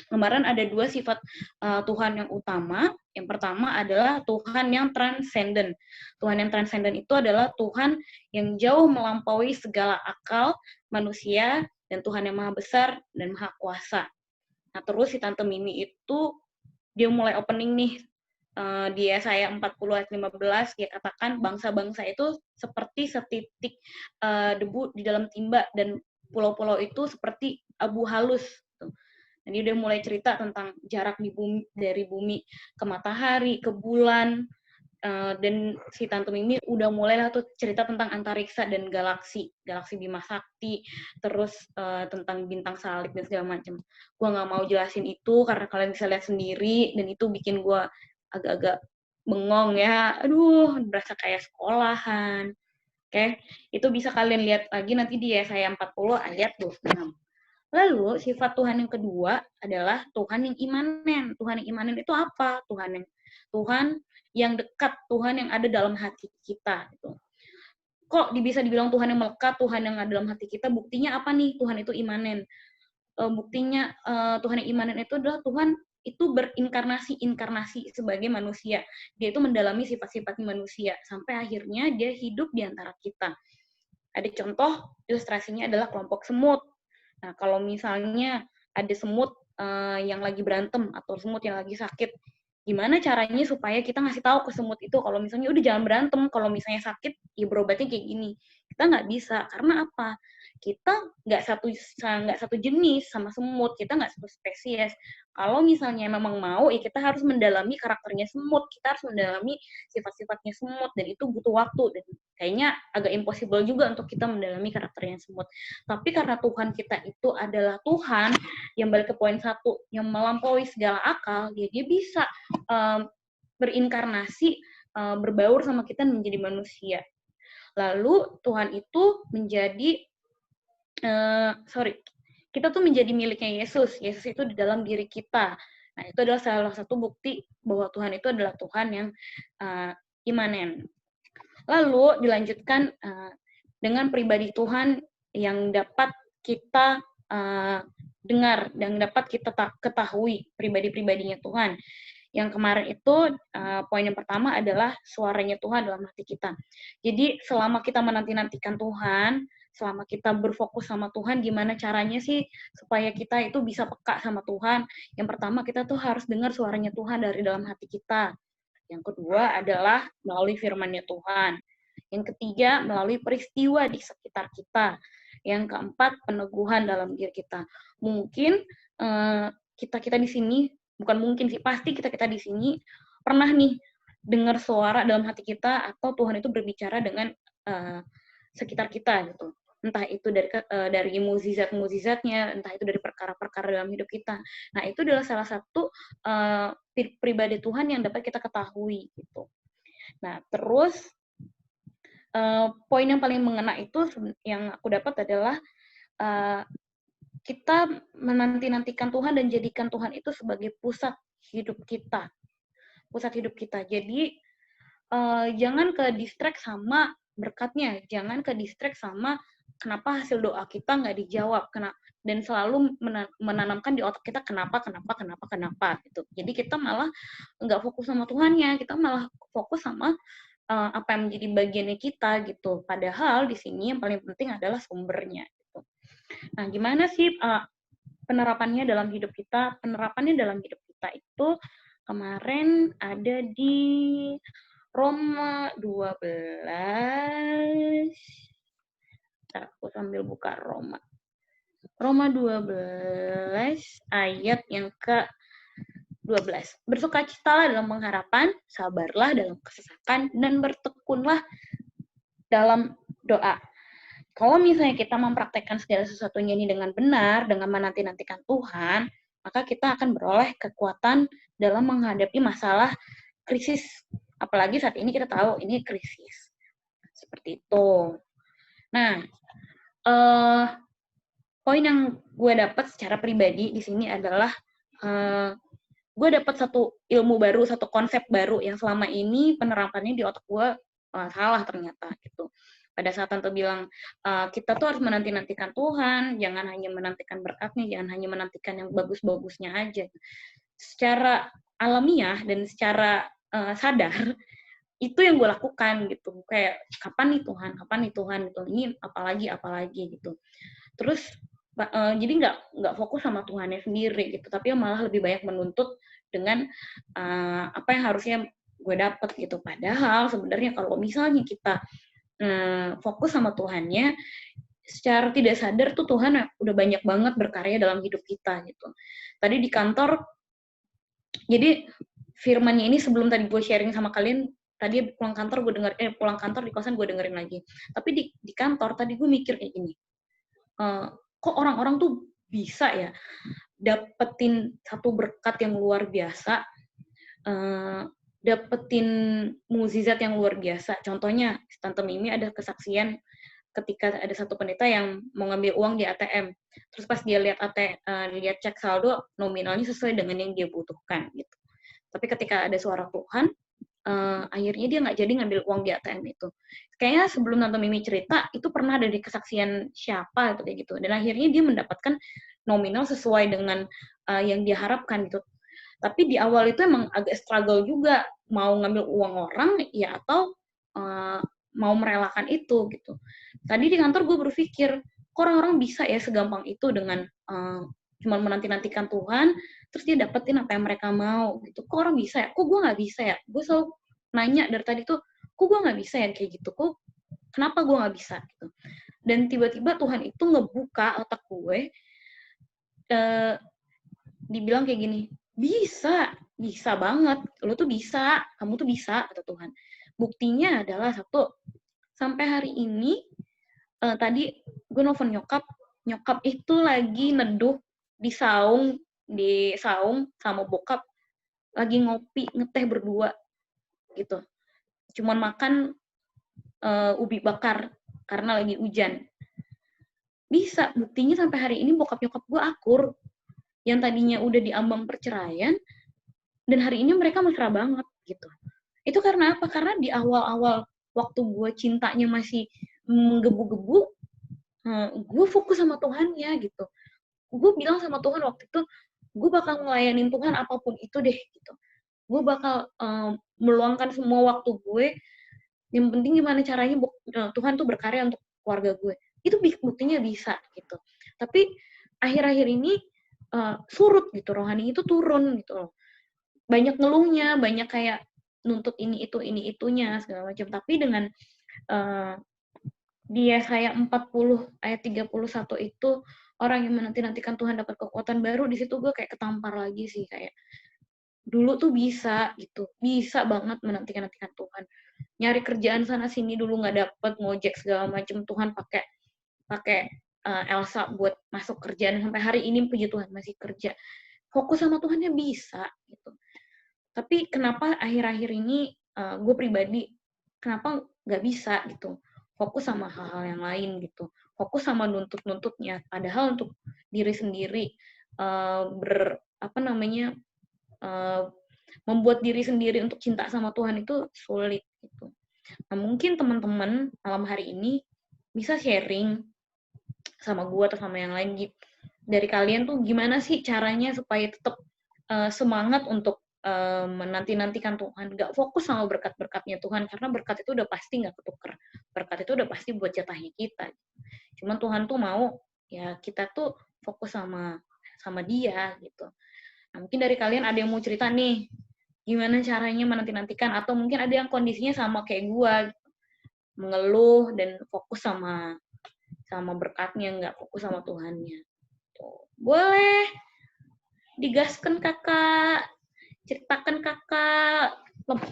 Kemarin ada dua sifat Tuhan yang utama. Yang pertama adalah Tuhan yang transcendent. Tuhan yang transcendent itu adalah Tuhan yang jauh melampaui segala akal manusia, dan Tuhan yang maha besar dan maha kuasa. Nah, terus si Tante Mimi itu, dia mulai opening nih, di Yesaya 40 ayat 15, dia katakan bangsa-bangsa itu seperti setitik debu di dalam timba, dan pulau-pulau itu seperti abu halus. Jadi dia mulai cerita tentang jarak di bumi, dari bumi ke matahari, ke bulan, dan si Tante Mimi udah mulailah tuh cerita tentang antariksa dan galaksi Bima Sakti, terus tentang bintang salib dan segala macam. Gue nggak mau jelasin itu karena kalian bisa lihat sendiri, dan itu bikin gue agak-agak bengong ya. Aduh, berasa kayak sekolahan. Oke, itu bisa kalian lihat lagi nanti di Yesaya 40 ayat 26. Lalu sifat Tuhan yang kedua adalah Tuhan yang imanen. Tuhan yang imanen itu apa? Tuhan yang dekat, Tuhan yang ada dalam hati kita. Gitu. Kok bisa dibilang Tuhan yang melekat, Tuhan yang ada dalam hati kita? Buktinya apa nih? Tuhan itu imanen. Buktinya Tuhan yang imanen itu adalah Tuhan itu inkarnasi sebagai manusia. Dia itu mendalami sifat-sifat manusia sampai akhirnya dia hidup di antara kita. Ada contoh ilustrasinya adalah kelompok semut. Nah, kalau misalnya ada semut yang lagi berantem atau semut yang lagi sakit, gimana caranya supaya kita ngasih tahu ke semut itu kalau misalnya udah jangan berantem, kalau misalnya sakit ya berobatnya kayak gini. Kita nggak bisa, karena apa? Kita nggak satu jenis sama semut, kita nggak satu spesies. Kalau misalnya memang mau, ya kita harus mendalami karakternya semut, kita harus mendalami sifat-sifatnya semut, dan itu butuh waktu, dan kayaknya agak impossible juga untuk kita mendalami karakternya semut. Tapi karena Tuhan kita itu adalah Tuhan, yang balik ke poin 1, yang melampaui segala akal, dia bisa berinkarnasi, berbaur sama kita menjadi manusia. Lalu Tuhan itu menjadi kita tuh menjadi miliknya Yesus. Yesus itu di dalam diri kita. Nah, itu adalah salah satu bukti bahwa Tuhan itu adalah Tuhan yang imanen. Lalu dilanjutkan dengan pribadi Tuhan yang dapat kita dengar, dan dapat kita ketahui pribadi-pribadinya Tuhan. Yang kemarin itu, poin yang pertama adalah suaranya Tuhan dalam hati kita. Jadi selama kita menanti-nantikan Tuhan, selama kita berfokus sama Tuhan, gimana caranya sih supaya kita itu bisa peka sama Tuhan? Yang pertama, kita tuh harus dengar suaranya Tuhan dari dalam hati kita. Yang kedua adalah melalui firman-Nya Tuhan. Yang ketiga, melalui peristiwa di sekitar kita. Yang keempat, peneguhan dalam diri kita. Mungkin kita di sini, bukan mungkin sih, pasti kita di sini pernah nih dengar suara dalam hati kita, atau Tuhan itu berbicara dengan sekitar kita gitu. Entah itu dari mukjizat-mukjizatnya, entah itu dari perkara-perkara dalam hidup kita. Nah, itu adalah salah satu pribadi Tuhan yang dapat kita ketahui gitu. Nah, terus poin yang paling mengena itu yang aku dapat adalah kita menanti-nantikan Tuhan dan jadikan Tuhan itu sebagai pusat hidup kita. Pusat hidup kita. Jadi jangan ke distract sama berkatnya, jangan ke distract sama kenapa hasil doa kita nggak dijawab, dan selalu menanamkan di otak kita kenapa gitu. Jadi kita malah nggak fokus sama Tuhannya, kita malah fokus sama apa yang menjadi bagiannya kita gitu. Padahal di sini yang paling penting adalah sumbernya. Gitu. Nah, gimana sih penerapannya dalam hidup kita? Penerapannya dalam hidup kita itu kemarin ada di Roma 12. Aku sambil buka Roma 12 ayat yang ke-12. Bersukacitalah dalam pengharapan, sabarlah dalam kesesakan, dan bertekunlah dalam doa. Kalau misalnya kita mempraktekkan segala sesuatunya ini dengan benar, dengan menanti-nantikan Tuhan, maka kita akan beroleh kekuatan dalam menghadapi masalah krisis. Apalagi saat ini kita tahu ini krisis. Seperti itu. Nah, poin yang gue dapat secara pribadi di sini adalah gue dapat satu ilmu baru, satu konsep baru yang selama ini penerapannya di otak gue salah ternyata gitu. Pada saat Tante bilang kita tuh harus menanti-nantikan Tuhan, jangan hanya menantikan berkatnya, jangan hanya menantikan yang bagus-bagusnya aja. Secara alamiah dan secara sadar itu yang gue lakukan gitu. Kayak kapan nih Tuhan gitu. Ini apalagi gitu. Terus jadi nggak fokus sama Tuhannya sendiri gitu, tapi malah lebih banyak menuntut dengan apa yang harusnya gue dapet gitu. Padahal sebenarnya kalau misalnya kita fokus sama Tuhannya, secara tidak sadar tuh Tuhan udah banyak banget berkarya dalam hidup kita gitu. Tadi di kantor, jadi firman-Nya ini sebelum tadi gue sharing sama kalian, tadi pulang kantor di kosan gue dengerin lagi. Tapi di kantor tadi gue mikir kayak gini, kok orang-orang tuh bisa ya dapetin satu berkat yang luar biasa dapetin mukjizat yang luar biasa. Contohnya, Tante Mimi ada kesaksian ketika ada satu pendeta yang mau ngambil uang di ATM. Terus pas dia lihat lihat cek saldo, nominalnya sesuai dengan yang dia butuhkan gitu. Tapi ketika ada suara Tuhan, akhirnya dia nggak jadi ngambil uang di ATM itu. Kayaknya sebelum Tante Mimi cerita, itu pernah ada di kesaksian siapa kayak gitu. Dan akhirnya dia mendapatkan nominal sesuai dengan yang dia harapkan gitu. Tapi di awal itu emang agak struggle juga, mau ngambil uang orang ya atau mau merelakan itu gitu. Tadi di kantor gue berpikir, kok orang-orang bisa ya segampang itu dengan cuma menanti-nantikan Tuhan, terus dia dapetin apa yang mereka mau gitu. Kok orang bisa ya? Kok gue nggak bisa ya? Gue selalu nanya dari tadi tuh, kok gue nggak bisa ya kayak gitu? Kok kenapa gue nggak bisa gitu? Dan tiba-tiba Tuhan itu ngebuka otak gue, dibilang kayak gini, bisa banget, lo tuh bisa, kamu tuh bisa, kata Tuhan. Buktinya adalah satu, sampai hari ini, tadi gue nelfon nyokap itu lagi neduh di saung sama bokap, lagi ngopi, ngeteh berdua, gitu. Cuman makan ubi bakar, karena lagi hujan. Bisa, buktinya sampai hari ini bokap nyokap gue akur, yang tadinya udah diambang perceraian, dan hari ini mereka mesra banget gitu. Itu karena apa? Karena di awal-awal waktu gue cintanya masih menggebu-gebu, gue fokus sama Tuhannya gitu. Gue bilang sama Tuhan waktu itu, gue bakal ngelayanin Tuhan apapun itu deh gitu. Gue bakal meluangkan semua waktu gue. Yang penting gimana caranya Tuhan tuh berkarya untuk keluarga gue. Itu buktinya bisa gitu. Tapi akhir-akhir ini surut gitu, rohani itu turun gitu loh. Banyak ngeluhnya, banyak kayak nuntut ini itunya segala macam. Tapi dengan di Yesaya 40 ayat 31 itu, orang yang menanti-nantikan Tuhan dapat kekuatan baru, di situ gue kayak ketampar lagi sih, kayak dulu tuh bisa gitu, bisa banget menantikan Tuhan. Nyari kerjaan sana sini dulu nggak dapet, ngojek segala macam, Tuhan pakai Elsa buat masuk kerjaan, sampai hari ini puji Tuhan masih kerja. Fokus sama Tuhannya bisa gitu. Tapi kenapa akhir-akhir ini gue pribadi kenapa nggak bisa gitu, fokus sama hal-hal yang lain gitu, fokus sama nuntutnya, padahal untuk diri sendiri membuat diri sendiri untuk cinta sama Tuhan itu sulit gitu. Nah, mungkin teman-teman malam hari ini bisa sharing sama gue atau sama yang lain gitu. Dari kalian tuh gimana sih caranya supaya tetap semangat untuk menanti-nantikan Tuhan, nggak fokus sama berkat-berkatnya Tuhan, karena berkat itu udah pasti nggak ketuker, berkat itu udah pasti buat jatahnya kita. Cuman Tuhan tuh mau ya kita tuh fokus sama Dia gitu. Nah, mungkin dari kalian ada yang mau cerita nih, gimana caranya menanti-nantikan, atau mungkin ada yang kondisinya sama kayak gue, mengeluh dan fokus sama berkatnya, nggak fokus sama Tuhannya. Tuh. Boleh digaskan kakak, ceritakan kakak,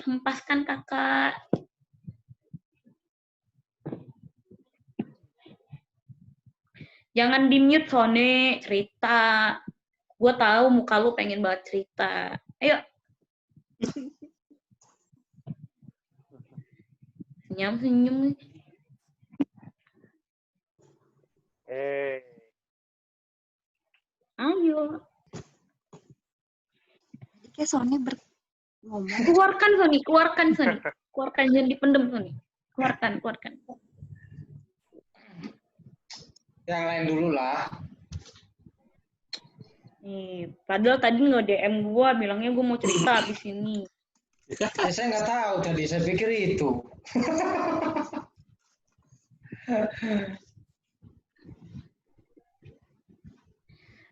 hempaskan kakak. Jangan di-mute, Sone, cerita. Gue tahu muka lu pengen banget cerita. Ayo. Senyum. Ayo. Kayak Sony ngomong. Keluarkan, Sony. Keluarkan, jangan dipendem, Sony. Keluarkan. Yang lain dulu lah. Nih, padahal tadi nge-DM gue, bilangnya gue mau cerita abis ini. Saya nggak tahu tadi, saya pikir itu.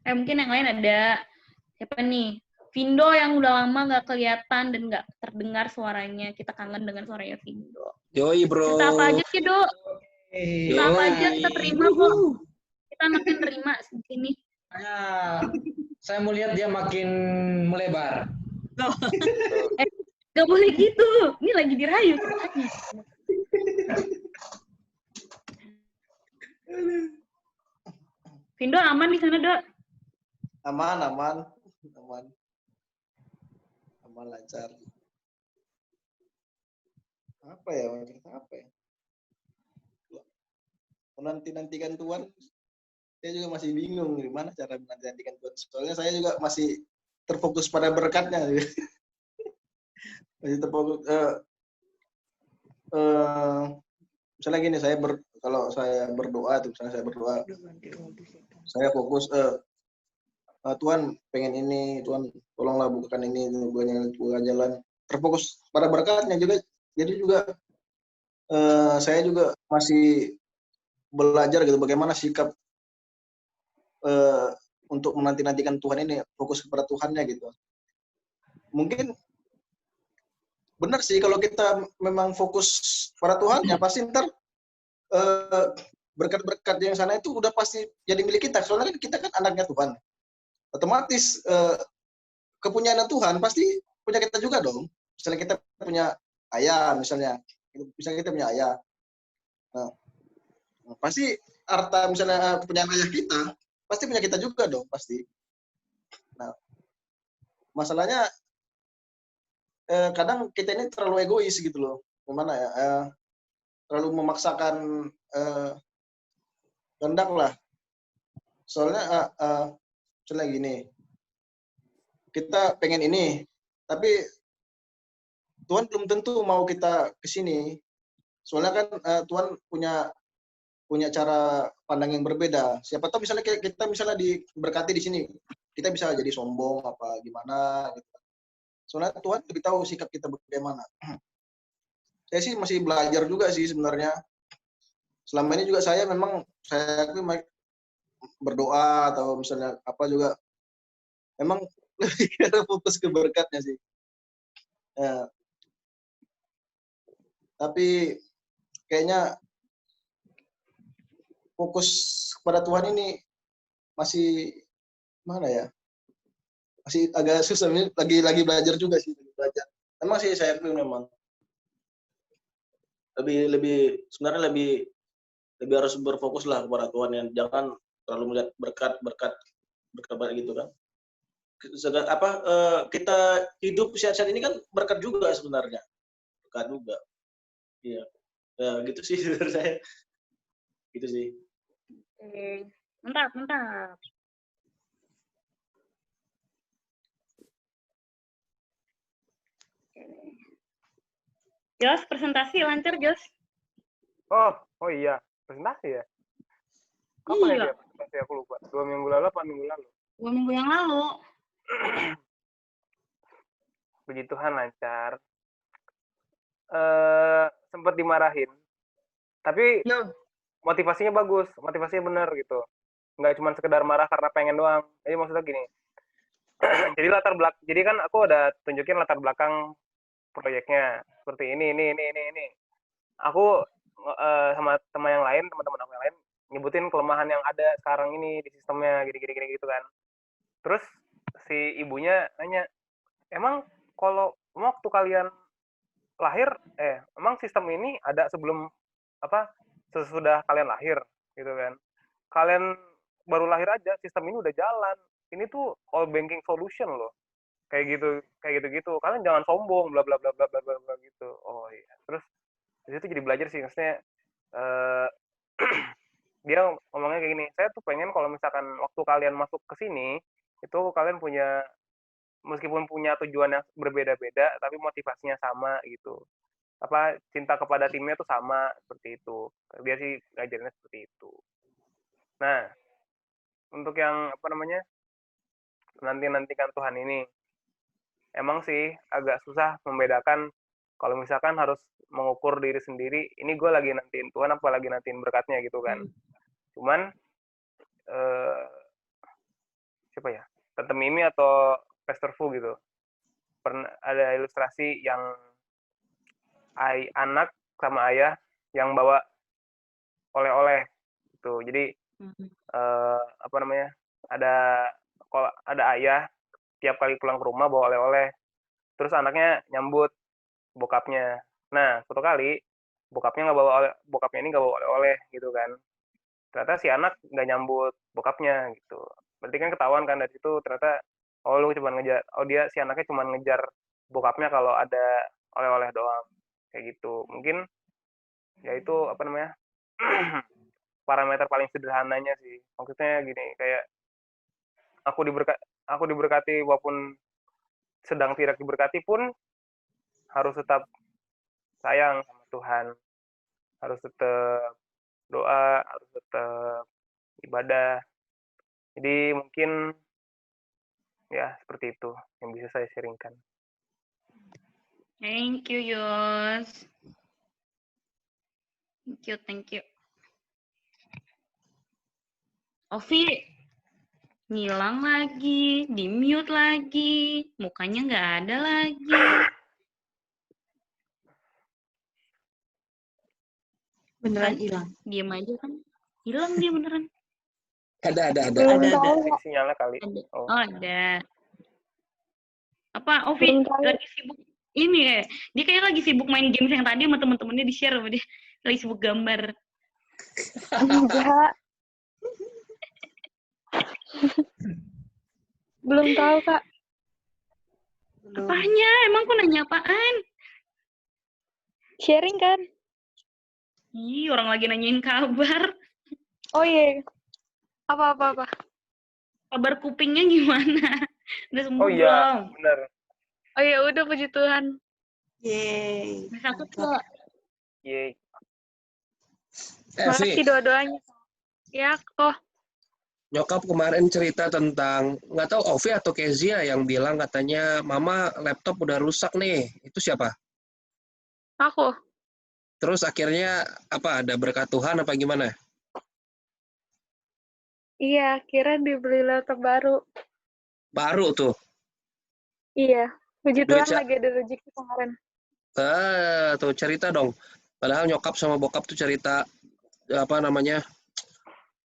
Mungkin yang lain ada siapa nih? Vindo yang udah lama nggak kelihatan dan nggak terdengar suaranya. Kita kangen dengan suaranya Vindo. Yoi bro. Cerita apa aja sih, Dok? Cerita apa aja kita terima kok. Kita makin terima di sini. Saya mau lihat dia makin melebar. Gak boleh gitu. Ini lagi dirayu. Vindo aman di sana, Dok? Aman lancar. Apa ya? Mau cerita apa ya? Menanti-nantikan Tuhan, saya juga masih bingung gimana cara menanti-nantikan Tuhan. Soalnya saya juga masih terfokus pada berkatnya. Masih terfokus. Misalnya gini, kalau saya berdoa tuh, misalnya saya berdoa, saya fokus Tuhan pengen ini, Tuhan tolonglah bukakan ini, buka jalan. Terfokus pada berkatnya juga. Jadi juga saya juga masih belajar gitu bagaimana sikap untuk menanti-nantikan Tuhan ini, fokus kepada Tuhannya gitu. Mungkin benar sih kalau kita memang fokus pada Tuhannya, pasti ntar berkat-berkat yang sana itu udah pasti jadi milik kita. Soalnya kan kita kan anaknya Tuhan. Otomatis kepunyaan Tuhan pasti punya kita juga dong. Misalnya kita punya ayah, misalnya kita punya ayah. Nah, pasti harta misalnya kepunyaan ayah kita, pasti punya kita juga dong, pasti. Nah, masalahnya kadang kita ini terlalu egois gitu loh. Gimana ya? Terlalu memaksakan kehendak lah. Soalnya misalnya gini, kita pengen ini, tapi Tuhan belum tentu mau kita ke sini. Soalnya kan Tuhan punya cara pandang yang berbeda. Siapa tahu misalnya kita misalnya diberkati di sini, kita bisa jadi sombong apa gimana gitu. Soalnya Tuhan lebih tahu sikap kita bagaimana. Saya sih masih belajar juga sih sebenarnya. Selama ini juga saya berdoa atau misalnya apa juga memang lebih fokus ke berkatnya sih. Ya, tapi kayaknya fokus kepada Tuhan ini masih mana ya? Masih agak susah, lagi belajar juga sih, belajar. Emang sih saya akui memang sebenarnya lebih harus berfokus lah kepada Tuhan, yang jangan terlalu melihat berkat gitu kan. Kita hidup sehat-sehat ini kan berkat juga sebenarnya, berkat juga. Iya, ya, gitu sih menurut saya, gitu sih. Oke, mantap. Jos, presentasi lancar, Jos. Oh iya, presentasi ya. Kapan Iya. ya dia presentasi, aku lupa. 2 minggu lalu apa minggu lalu? 2 minggu yang lalu. Puji Tuhan lancar. Sempat dimarahin, tapi motivasinya bagus, motivasinya benar gitu. Nggak cuma sekedar marah karena pengen doang. Jadi maksudnya gini, jadi kan aku udah tunjukin latar belakang proyeknya seperti ini. Aku sama teman yang lain, teman-teman aku yang lain nyebutin kelemahan yang ada sekarang ini di sistemnya, gini gitu kan. Terus si ibunya nanya, emang kalau waktu kalian lahir, emang sistem ini ada sesudah kalian lahir gitu kan? Kalian baru lahir aja sistem ini udah jalan. Ini tuh all banking solution loh. Kayak gitu. Kalian jangan sombong, bla bla bla bla bla bla gitu. Oh iya. Terus di situ jadi belajar sih, maksudnya dia ngomongnya kayak gini, saya tuh pengen kalau misalkan waktu kalian masuk ke sini itu kalian meskipun punya tujuan yang berbeda-beda tapi motivasinya sama gitu, cinta kepada timnya tuh sama, seperti itu. Dia sih ngajarinnya seperti itu. Nah, untuk yang nantikan Tuhan ini, emang sih agak susah membedakan kalau misalkan harus mengukur diri sendiri, ini gue lagi nantiin Tuhan apa lagi nantiin berkatnya gitu kan. Cuman siapa ya, Tante Mimi atau Pastor Fu gitu, pernah ada ilustrasi yang anak sama ayah yang bawa oleh-oleh gitu. Jadi ada ayah tiap kali pulang ke rumah bawa oleh-oleh, terus anaknya nyambut bokapnya. Nah, suatu kali bokapnya ini nggak bawa oleh-oleh gitu kan. Ternyata si anak nggak nyambut bokapnya gitu. Berarti kan ketahuan kan dari situ, ternyata si anaknya cuma ngejar bokapnya kalau ada oleh-oleh doang. kayak gitu. Mungkin ya itu apa namanya parameter paling sederhananya sih. Maksudnya gini, kayak aku diberkati walaupun sedang tidak diberkati pun harus tetap sayang sama Tuhan, harus tetap doa, harus tetap ibadah. Jadi mungkin ya seperti itu yang bisa saya sharingkan. Thank you, Yos. Thank you. Ovi, ngilang lagi, di-mute lagi, mukanya nggak ada lagi. Beneran hilang. Diem aja kan. Hilang dia beneran. Ada. Belum Ada. tahu, Kak. Sinyalnya kali. Ada. Oh. Oh, ada. Apa, Ovi Belum tahu. lagi sibuk ini ya? Dia kayaknya lagi sibuk main games yang tadi sama temen-temennya di-share sama dia. Lagi sibuk gambar. Enggak. Belum tahu, Kak. Apanya? Emang aku nanya apaan? Sharing kan? Ih, orang lagi nanyain kabar. Oh iya. Apa. Kabar kupingnya gimana? Udah sembuh Oh iya, belum? benar. Oh iya, udah puji Tuhan. Yeay. Udah sakit kok. Yeay. Vi, Makasih doa-doanya. Ya, kok. nyokap kemarin cerita tentang, nggak tahu Ovi atau Kezia yang bilang katanya, Mama laptop udah rusak nih. Itu siapa? Aku. Terus akhirnya apa? Ada berkat Tuhan apa gimana? Iya, kira dibeli laptop baru. Baru tuh. Iya. Puji Duit Tuhan lagi ada rezeki kemarin. Tuh cerita dong. Padahal nyokap sama bokap tuh cerita apa namanya?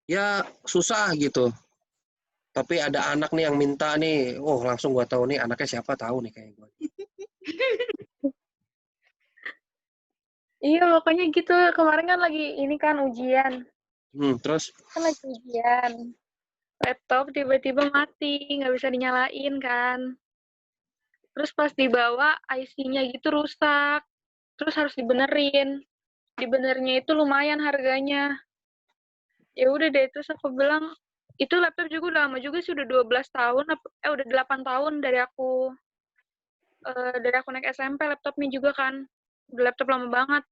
Ya susah gitu. Tapi ada anak nih yang minta nih. Oh, langsung gua tahu nih anaknya siapa, tahu nih kayak gua. Iya, pokoknya gitu. Kemarin kan lagi ini kan ujian. Terus Kan lagi ujian. Laptop tiba-tiba mati, nggak bisa dinyalain kan. Terus pas dibawa, IC-nya gitu rusak. Terus harus dibenerin. Dibenerinnya itu lumayan harganya. Ya udah deh, terus aku bilang, itu laptop juga udah lama juga sih, udah 12 tahun, udah 8 tahun dari aku naik SMP, laptopnya juga kan. Udah laptop lama banget.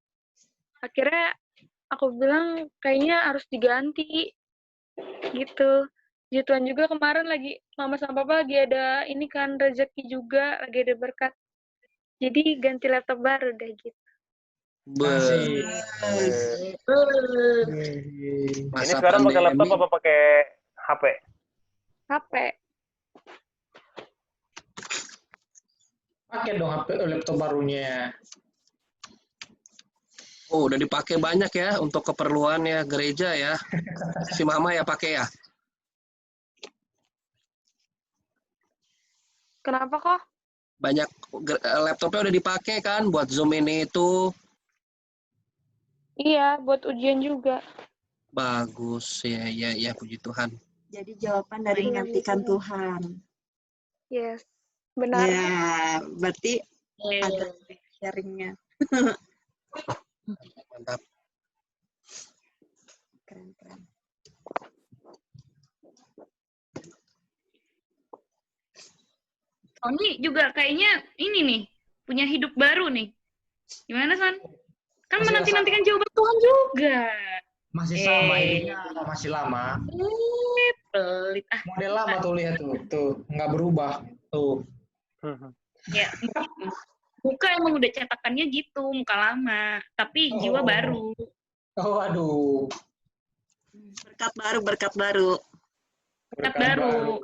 Akhirnya aku bilang kayaknya harus diganti gitu. Jituan juga kemarin lagi mama sama papa lagi ada ini kan rezeki juga, lagi ada berkat. Jadi ganti laptop baru deh gitu. Masih. Ini masa sekarang pakai laptop pandemi. apa pakai HP? HP. Pakai dong HP laptop barunya. Oh, udah dipakai banyak ya untuk keperluan ya gereja ya. Si Mama ya pakai ya. Kenapa kok? Banyak laptopnya udah dipakai kan buat Zoom ini itu. Iya, buat ujian juga. Bagus ya puji Tuhan. Jadi jawaban dari menantikan Tuhan. Yes, benar. Ya, berarti ada sharingnya. Mantap. Keren. Sony juga kayaknya ini nih, punya hidup baru nih. Gimana, Son? Kan Masih menanti-nantikan jawaban Tuhan juga. Masih sama hidupnya, masih lama. Pelit. Model lama tuh lihat tuh nggak berubah tuh. Ya, muka emang udah cetakannya gitu, muka lama. Tapi jiwa baru. Oh, aduh. Berkat baru. Berkat baru.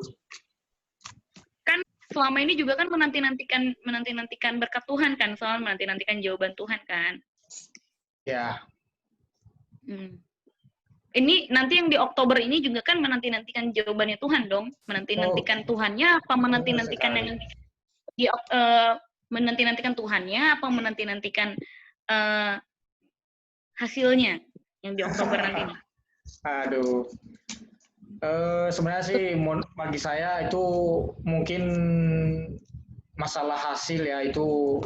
Kan selama ini juga kan menanti-nantikan berkat Tuhan kan, soal menanti-nantikan jawaban Tuhan kan. Ya. Ini nanti yang di Oktober ini juga kan menanti-nantikan jawabannya Tuhan dong. Menanti-nantikan Tuhannya apa menanti-nantikan yang menanti-nantikan Tuhannya apa menanti-nantikan hasilnya yang di Oktober nanti nih. Aduh. Sebenarnya sih bagi saya itu mungkin masalah hasil ya itu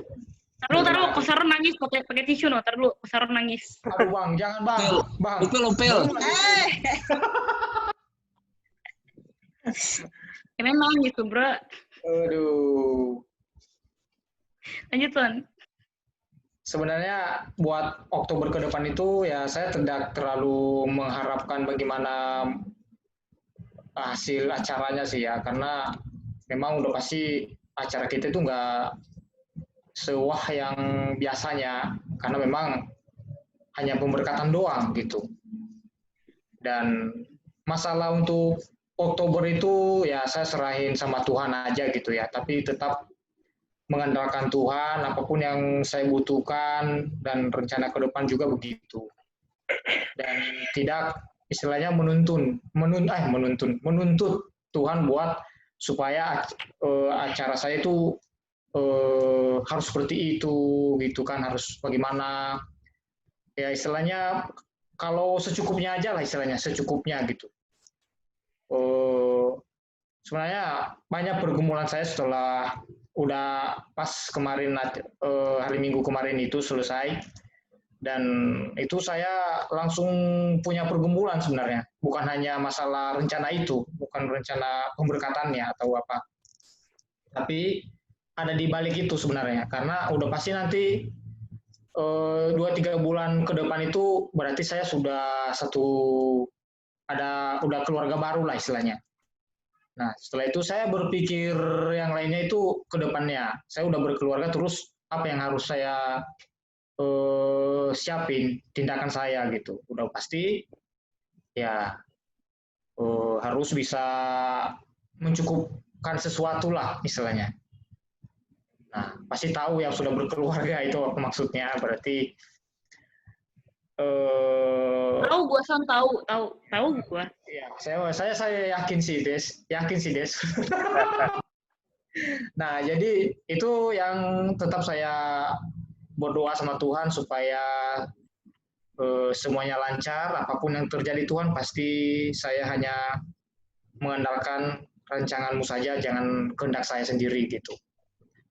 Taruh, Kosaron nangis pakai tisu no. Taruh, Kosaron nangis. Aduh Bang, jangan Bang. Bang. Upil. Ya memang gitu, bro. Aduh. Lanjut, Son. Sebenarnya buat Oktober ke depan itu ya saya tidak terlalu mengharapkan bagaimana hasil acaranya sih ya, karena memang udah pasti acara kita itu nggak sewah yang biasanya, karena memang hanya pemberkatan doang gitu. Dan masalah untuk Oktober itu ya saya serahin sama Tuhan aja gitu ya, tapi tetap mengandalkan Tuhan, apapun yang saya butuhkan dan rencana ke depan juga begitu. Dan tidak istilahnya menuntut Tuhan buat supaya acara saya itu harus seperti itu gitu kan, harus bagaimana ya, istilahnya kalau secukupnya aja lah, istilahnya secukupnya gitu. Sebenarnya banyak pergumulan saya setelah udah pas kemarin hari Minggu kemarin itu selesai, dan itu saya langsung punya pergumulan sebenarnya, bukan hanya masalah rencana itu, bukan rencana pemberkatannya atau apa, tapi ada di balik itu sebenarnya, karena udah pasti nanti 2-3 bulan ke depan itu berarti saya sudah udah keluarga baru lah istilahnya. Nah, setelah itu saya berpikir yang lainnya itu ke depannya. Saya udah berkeluarga, terus apa yang harus saya siapin, tindakan saya gitu. Udah pasti ya harus bisa mencukupkan sesuatu lah istilahnya. Nah, pasti tahu yang sudah berkeluarga itu apa maksudnya, berarti Tahu gua, Son, tahu gua. ya, saya yakin sih Des. Nah, jadi itu yang tetap saya berdoa sama Tuhan supaya semuanya lancar, apapun yang terjadi Tuhan, pasti saya hanya mengandalkan rancangan-Mu saja, jangan kehendak saya sendiri gitu.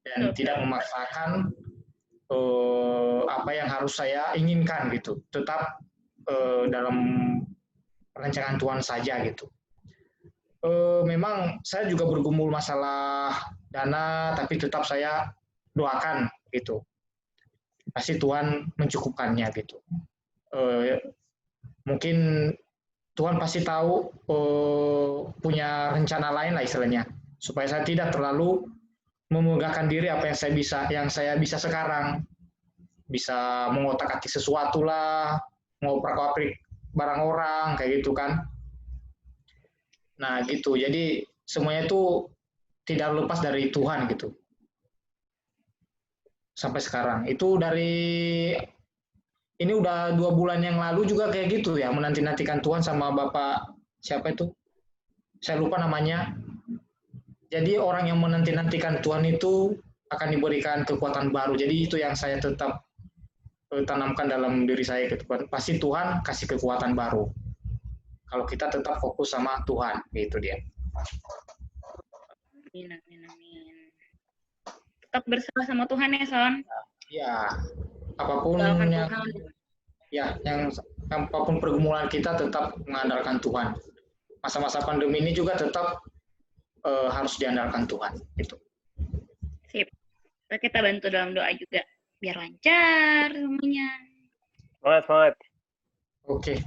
Dan tidak memaksakan apa yang harus saya inginkan gitu. Tetap dalam rancangan Tuhan saja gitu. Memang saya juga bergumul masalah dana, tapi tetap saya doakan gitu. Pasti Tuhan mencukupkannya gitu. Mungkin Tuhan pasti tahu punya rencana lain lah istilahnya, supaya saya tidak terlalu memegahkan diri apa yang saya bisa sekarang, bisa mengotak-atik sesuatu lah, ngoprak-ngoprik barang orang kayak gitu kan. Nah gitu, jadi semuanya itu tidak lepas dari Tuhan gitu. Sampai sekarang itu ini udah 2 bulan yang lalu juga kayak gitu ya, menanti-nantikan Tuhan sama Bapak siapa itu, saya lupa namanya. Jadi orang yang menanti-nantikan Tuhan itu akan diberikan kekuatan baru. Jadi itu yang saya tetap tanamkan dalam diri saya, pasti Tuhan kasih kekuatan baru kalau kita tetap fokus sama Tuhan. Itu dia. Amin. Tetap bersama sama Tuhan ya, Son. Ya, apapun apapun pergumulan kita tetap mengandalkan Tuhan. Masa-masa pandemi ini juga tetap harus diandalkan Tuhan. Itu. Sip. Kita bantu dalam doa juga biar lancar semuanya. Semangat. Oke.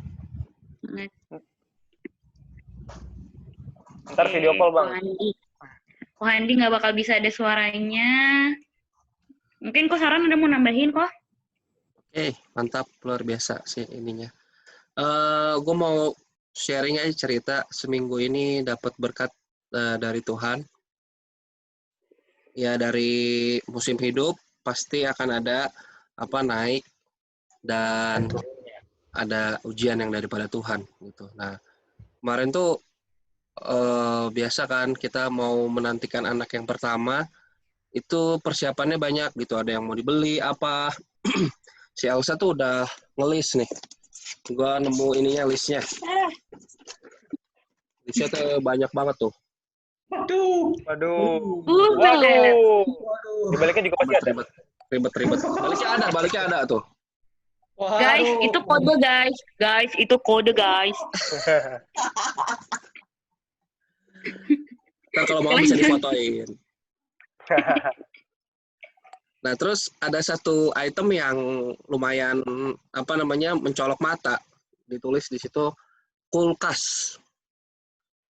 Ntar video call, Bang. Ko Handi nggak bakal bisa ada suaranya. Mungkin kok Saran ada mau nambahin kok? Oke, mantap, luar biasa sih ininya. Gue mau sharing aja cerita seminggu ini dapat berkat dari Tuhan. Ya, dari musim hidup pasti akan ada naik dan ada ujian yang daripada Tuhan gitu. Nah, kemarin tuh biasa kan kita mau menantikan anak yang pertama, itu persiapannya banyak gitu, ada yang mau dibeli apa. Si Elsa tuh udah ngelis nih. Gua nemu ininya listnya. Listnya tuh banyak banget tuh. Waduh. Waduh. Di baliknya juga pasti ada. Ribet. Baliknya ada tuh. Guys, Waduh. itu kode guys. Guys, itu kode guys. Ntar kalau mau bisa difotoin. Nah, terus ada satu item yang lumayan mencolok mata. Ditulis di situ kulkas.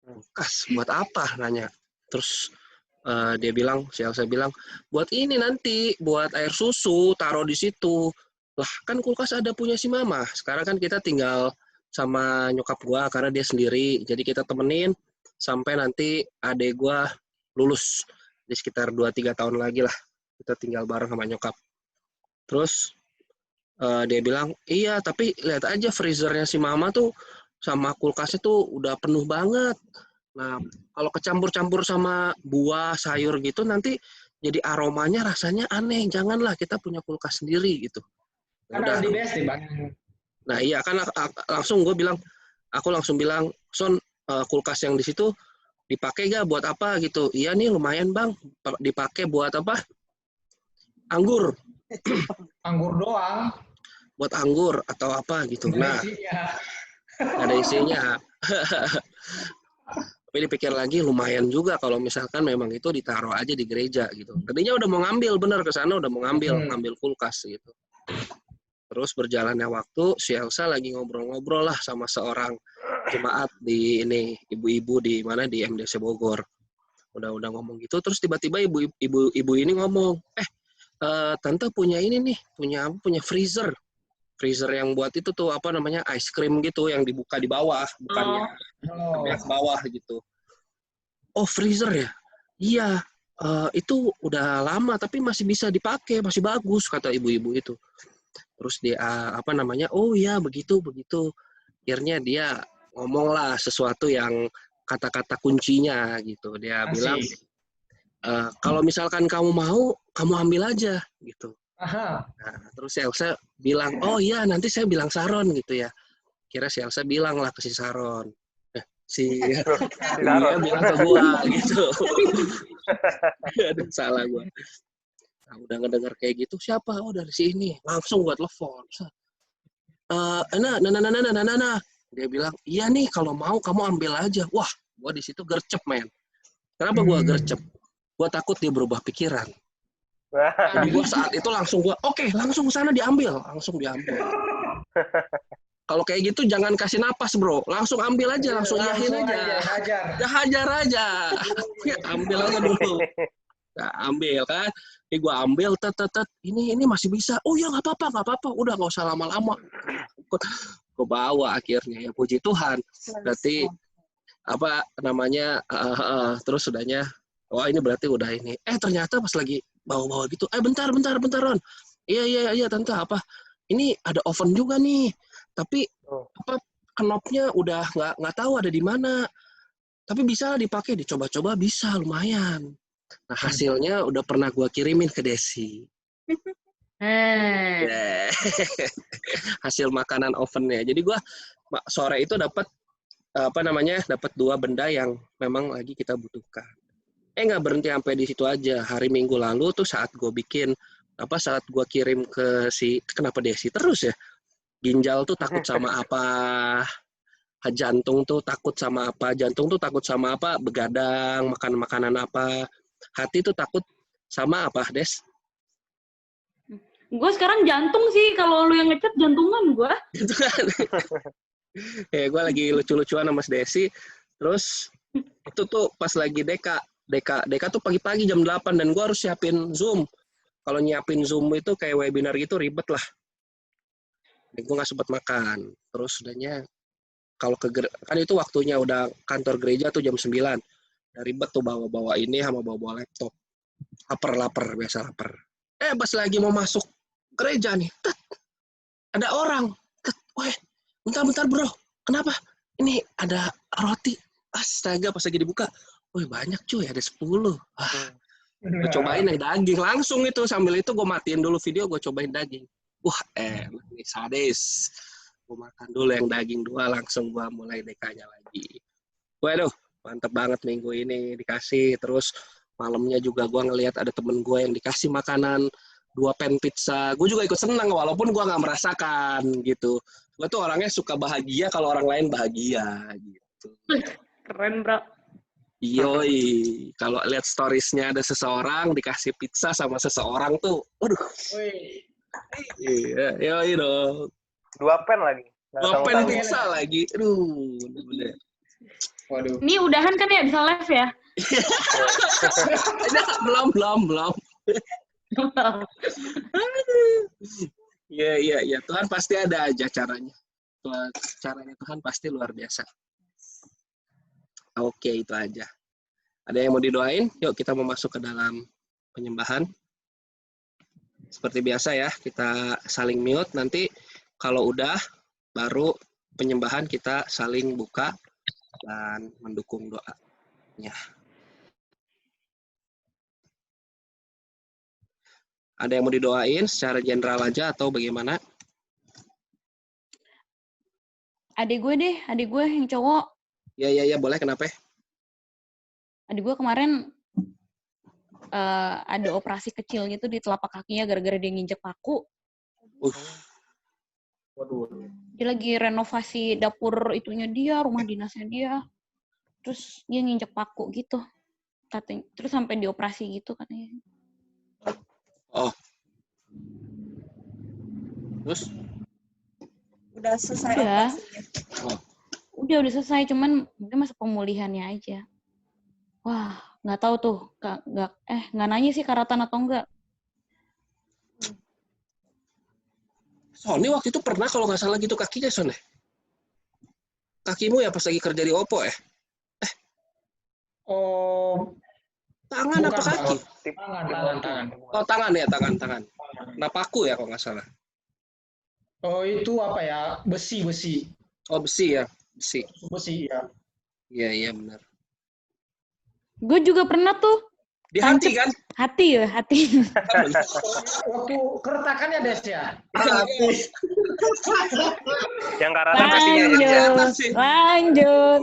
Kulkas buat apa nanya? Terus si Elsa bilang, buat ini nanti, buat air susu, taruh di situ. Lah, kan kulkas ada punya si Mama. Sekarang kan kita tinggal sama nyokap gua karena dia sendiri. Jadi kita temenin sampai nanti adek gua lulus. Di sekitar 2-3 tahun lagi lah. Kita tinggal bareng sama nyokap. Terus dia bilang, iya tapi lihat aja freezernya si Mama tuh sama kulkasnya tuh udah penuh banget. Nah, kalau kecampur-campur sama buah, sayur gitu nanti jadi aromanya rasanya aneh. Janganlah, kita punya kulkas sendiri gitu. Kan Udah. harus di BSD, Bang. Nah iya kan aku langsung bilang, Son, kulkas yang di situ dipakai gak buat apa gitu? Iya nih lumayan bang, dipakai buat apa? Anggur. Anggur doang. Buat anggur atau apa gitu. Nah, ada isinya. Tapi dipikir lagi lumayan juga kalau misalkan memang itu ditaruh aja di gereja gitu. Tadinya udah mau ngambil, bener ke sana udah mau ngambil kulkas gitu. Terus berjalannya waktu, si Elsa lagi ngobrol-ngobrol lah sama seorang jemaat di ini, ibu-ibu di MDC Bogor. Udah ngomong gitu, terus tiba-tiba ibu ini ngomong, tante punya ini nih, punya freezer. Freezer yang buat itu tuh ice cream gitu yang dibuka di bawah, bukannya sampai ke bawah gitu. Oh, freezer ya? Iya, itu udah lama tapi masih bisa dipakai, masih bagus kata ibu-ibu itu. Terus dia oh ya begitu. Akhirnya dia ngomonglah sesuatu yang kata-kata kuncinya gitu. Dia bilang, kalau misalkan kamu mau, kamu ambil aja gitu. Nah, terus Elsa bilang, oh iya nanti saya bilang Saron gitu ya. Kira si Elsa bilang lah ke si Saron. Dia bilang ke gua gitu. Aduh, salah gua. Nah, udah ngedenger kayak gitu, siapa? Oh dari sini. Langsung gua telepon. Nah. Dia bilang, iya nih kalau mau kamu ambil aja. Wah, gua di situ gercep, men. Kenapa gua gercep? Gua takut dia berubah pikiran. Jadi gua saat itu langsung langsung sana diambil. Langsung diambil. Kalau kayak gitu jangan kasih napas, bro. Langsung ambil aja, langsung iyahin aja. Hajar aja. Ambil aja dulu. Nah, ambil kan. Ini gue ambil, ini masih bisa. Oh ya nggak apa-apa. Udah nggak usah lama-lama. Gue bawa akhirnya ya puji Tuhan. Berarti terus sudahnya. Wah ini berarti udah ini. Ternyata pas lagi bawa-bawa gitu. Bentar Ron. Iya tante apa? Ini ada oven juga nih. Tapi knopnya udah nggak tahu ada di mana. Tapi bisa dipakai, dicoba-coba bisa lumayan. Nah hasilnya udah pernah gue kirimin ke Desi. Hasil makanan ovennya. Jadi gue sore itu dapat dapat 2 benda yang memang lagi kita butuhkan. Nggak berhenti sampai di situ aja. Hari Minggu lalu tuh saat gue kirim ke kenapa Desi terus ya? Ginjal tuh takut sama apa? Jantung tuh takut sama apa? Jantung tuh takut sama apa? Begadang, makan makanan apa? Hati tuh takut sama apa, Des? Gue sekarang jantung sih, kalau lu yang ngechat jantungan gue. Gitu kan. Gue lagi lucu-lucuan sama Desi. Terus itu tuh pas lagi Deka tuh pagi-pagi jam 8 dan gue harus siapin Zoom. Kalau nyiapin Zoom itu kayak webinar gitu ribet lah. Dan gue nggak sempat makan. Terus udahnya kalau kan itu waktunya udah kantor gereja tuh jam 9. Ribet tuh bawa-bawa ini sama bawa-bawa laptop. Lapar, biasa lapar. Pas lagi mau masuk gereja nih, ada orang. Bentar bro, kenapa? Ini ada roti. Astaga, pas lagi dibuka. Banyak cuy, ada 10. Gue cobain yang daging. Langsung itu, sambil itu gue matiin dulu video, gue cobain daging. Enak nih, sadis. Gue makan dulu yang daging 2, langsung gue mulai dekanya lagi. Waduh, mantep banget minggu ini dikasih. Terus malamnya juga gue ngelihat ada temen gue yang dikasih makanan 2 pan pizza, gue juga ikut senang walaupun gue nggak merasakan gitu. Gue tuh orangnya suka bahagia kalau orang lain bahagia gitu. Keren, bro. Yoi, kalau lihat storiesnya ada seseorang dikasih pizza sama seseorang tuh, waduh. Wih. Iya, yoi dong. 2 pen lagi. 2 pan pizza lagi, aduh. Bener. Waduh. Ini udahan kan ya, bisa live ya? Belum. Iya. Tuhan pasti ada aja caranya. Caranya Tuhan pasti luar biasa. Oke, itu aja. Ada yang mau didoain? Yuk kita mau masuk ke dalam penyembahan. Seperti biasa ya, kita saling mute. Nanti kalau udah, baru penyembahan kita saling buka dan mendukung doanya. Ada yang mau didoain secara general aja atau bagaimana? Adik gue yang cowok. Ya, boleh, kenapa? Adik gue kemarin ada operasi kecil gitu di telapak kakinya gara-gara dia nginjek paku. Waduh. Dia lagi renovasi dapur itunya dia, rumah dinasnya dia. Terus dia nginjek paku gitu. Katanya. Terus sampai dioperasi gitu katanya. Oh. Terus? Udah selesai Udah. operasinya. Oh. Udah selesai, cuman mungkin masa pemulihannya aja. Wah, nggak tahu tuh, nggak nanya sih karatan atau enggak. Sony waktu itu pernah kalau nggak salah gitu kakinya, Son. Kakimu ya pas lagi kerja di Oppo ya? Oh, Tangan apa bukan, kaki? tangan. Oh, tangan ya, tangan. Nah, paku ya kalau nggak salah. Oh, itu apa ya? Besi. Oh, besi ya, besi. Besi ya. Iya, benar. Gue juga pernah tuh. Di hati kan? Hati. Waktu keretakannya Des ya. Yang karatan hatinya jadi ya. Lanjut.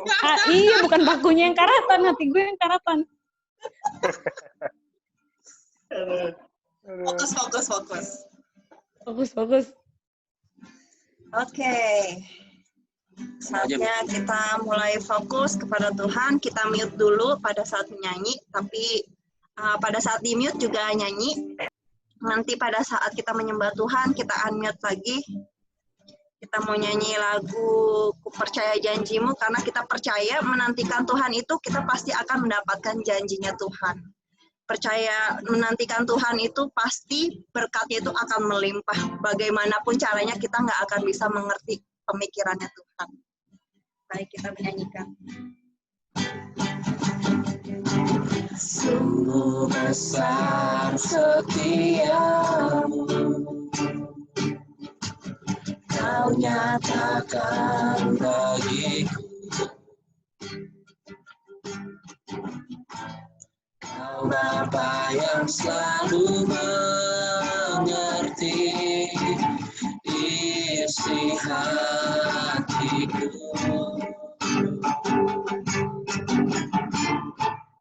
Iya, bukan pakunya yang karatan, hati gue yang karatan. Fokus. Oke. Saatnya kita mulai fokus kepada Tuhan. Kita mute dulu pada saat menyanyi, tapi pada saat di mute juga nyanyi. Nanti pada saat kita menyembah Tuhan, kita unmute lagi. Kita mau nyanyi lagu Ku Percaya Janjimu, karena kita percaya menantikan Tuhan itu kita pasti akan mendapatkan janjinya Tuhan. Percaya menantikan Tuhan itu pasti berkatnya itu akan melimpah. Bagaimanapun caranya kita nggak akan bisa mengerti pemikirannya Tuhan. Baik, kita menyanyikan. Sungguh besar setiamu, Kau nyatakan bagiku. Kau Bapa yang selalu mengerti isi hatiku.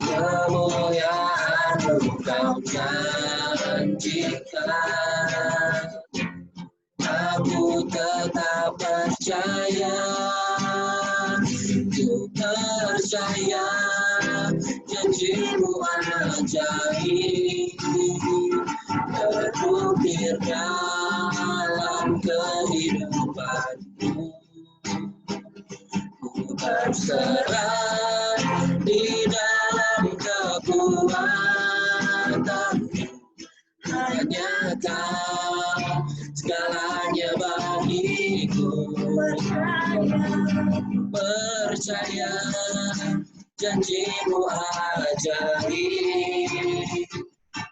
Kemuliaan-Mu Kau janjikan, aku tetap percaya. Ku percaya janji-Mu ajaib, terukir dalam kehidupanku. Ku berserah di dalam kekuatan-Mu, hanya Kau segalanya bagiku. Percaya janji-Mu ajaib,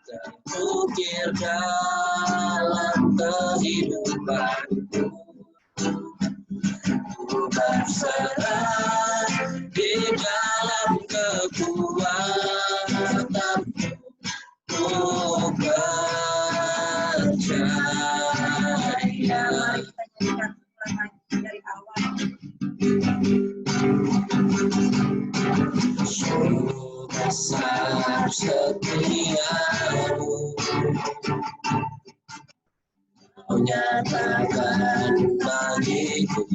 terukir dalam kehidupanku. Ku berserah di dalam kekuatan-Mu, ku percaya. Dari awal. Sungguh besar setiamu, Kau nyatakan bagiku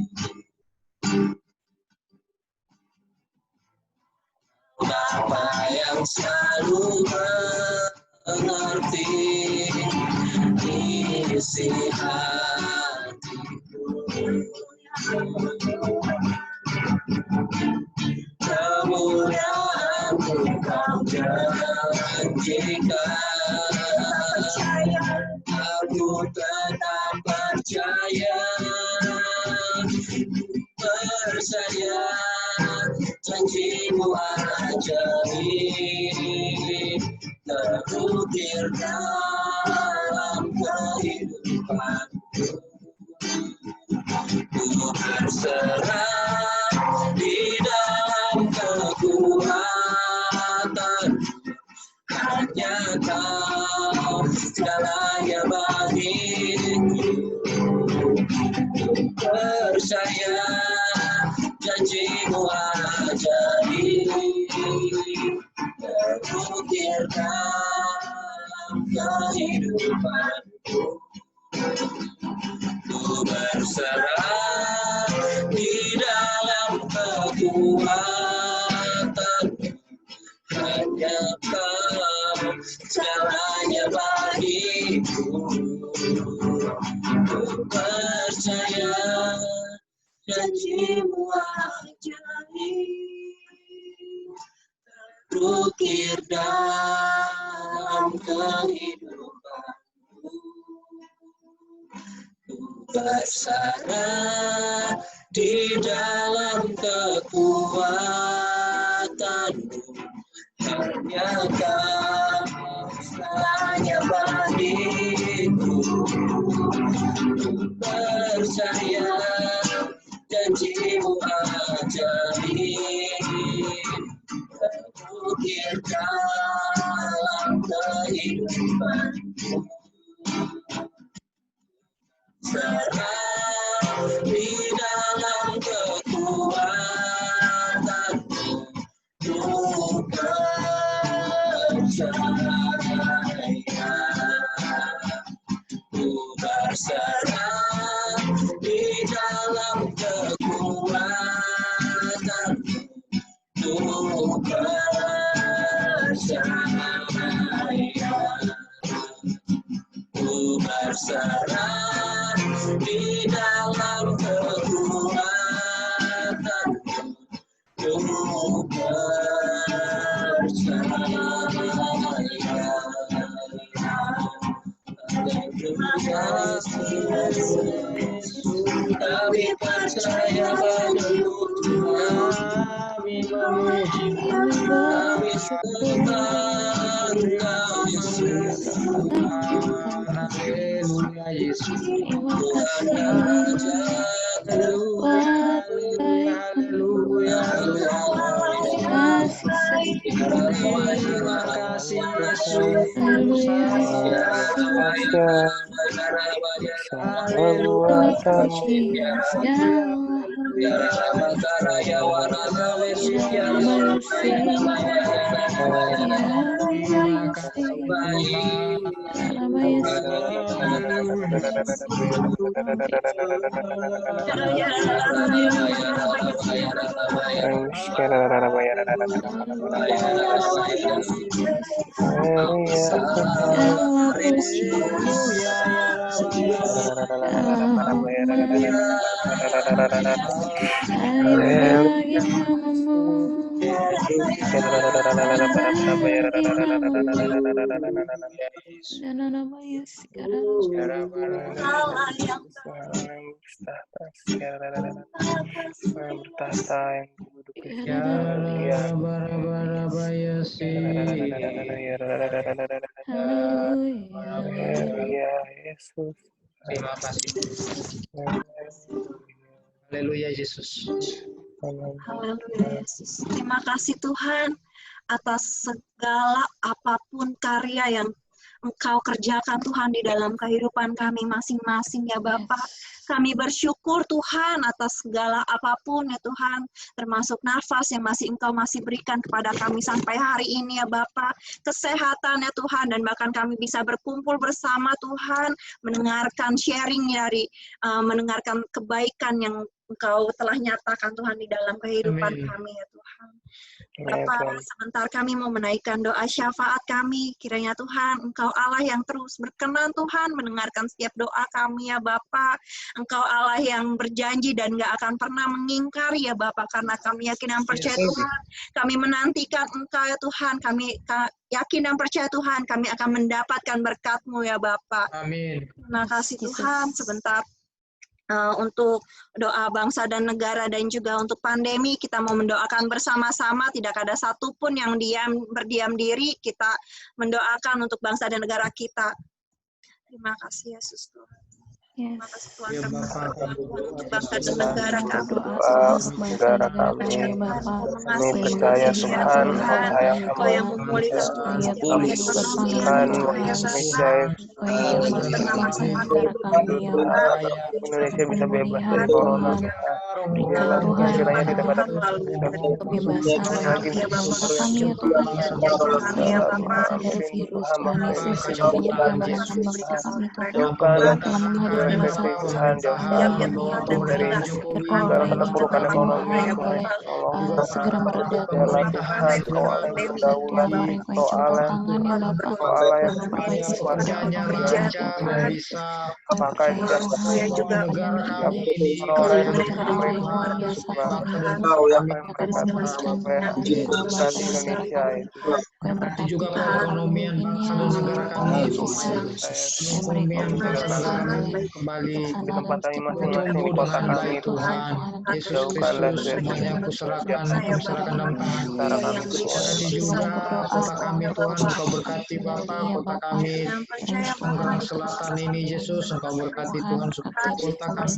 Bapa yang selalu mengerti isi hatiku. Kemuliaan-Mu Kau janjikan, aku tetap percaya, percaya janji-Mu ajaib terukir dalam kehidupanku. Ku berserah di dalam kekuatan, hanya Kau segalanya bagiku. Percaya janji-Mu ajaib terukir dalam kehidupanku. Ku berserah di dalam kekuatan, hanya Kau segalanya bagiku. Ku percaya janji-Mu ajaib terukir dalam kehidupanku. Ku bersarah di dalam kekuatan-Mu, hanya Kau segalanya bagiku. Ku percaya janji-Mu ajaib terukir dalam kehidupanku. Serah di dalam kekuatan-Mu, ku percaya. Ku berserah di dalam kekuatan-Mu, ku percaya. Ku berserah di dalam kekuatan-Mu, ku percaya. Kami percaya padamu Tuhan, kami sembah Engkau Yesus. Haleluya Yesus. Tuhan dan Raja, Haleluya, haleluya, haleluya. Terima kasih Yesus. Terima kasih. Haleluya Yesus. Haleluya Yesus. Terima kasih Tuhan atas segala apapun karya yang Engkau kerjakan Tuhan di dalam kehidupan kami masing-masing ya Bapak. Kami bersyukur Tuhan atas segala apapun ya Tuhan, termasuk nafas yang Engkau masih berikan kepada kami sampai hari ini ya Bapak. Kesehatan ya Tuhan, dan bahkan kami bisa berkumpul bersama Tuhan, mendengarkan sharing dari mendengarkan kebaikan yang Engkau telah nyatakan Tuhan di dalam kehidupan Amin. kami ya Tuhan. Bapak, sebentar kami mau menaikkan doa syafaat kami. Kiranya Tuhan, Engkau Allah yang terus berkenan Tuhan mendengarkan setiap doa kami ya Bapak. Engkau Allah yang berjanji dan gak akan pernah mengingkari ya Bapak, karena kami yakin dan percaya Tuhan. Kami menantikan Engkau ya Tuhan. Kami yakin dan percaya Tuhan, kami akan mendapatkan berkat-Mu ya Bapak. Amin. Terima kasih Tuhan. Sebentar. Untuk doa bangsa dan negara dan juga untuk pandemi, kita mau mendoakan bersama-sama, tidak ada satupun yang berdiam diri, kita mendoakan untuk bangsa dan negara kita. Terima kasih Yesus Tuhan. Terima kasih Tuhan, kami untuk bangsa dan negara kami. Negara kami, kami percaya Tuhan, percaya Kau yang memulihkan Tuhan setiap ekonomi Tuhan, Indonesia, Indonesia bisa bebas dari corona. Kiranya tidak ada kebebasan lagi kami ya Tuhan, dari virus Tuhan Yesus, semuanya keamanan bangsa kami Tuhan, telah menghadapi masa dari segala keterpurukan ekonomi, segera mereda Tuhan, Kau Allah yang berdaulat, Kau Allah yang memperbaiki Pekerjaannya lancar dan bisa apakah itu membawa juga negara kami ini orang yang luar biasa di Indonesia itu Nanti juga perekonomian bangsa dan negara kami Tuhan. Perekonomian bangsa dan negara kami kembali di tempat kami masing-masing di kota dengan kami baik Tuhan. Yesus jauhkanlah Kristus, dari semuanya aku serahkan dalam tangan. antara kami Terima kasih juga kota kami Tuhan, Engkau berkati Bapak, kota kami Tanggerang Selatan ini Yesus, Engkau berkati Tuhan, supaya kota kami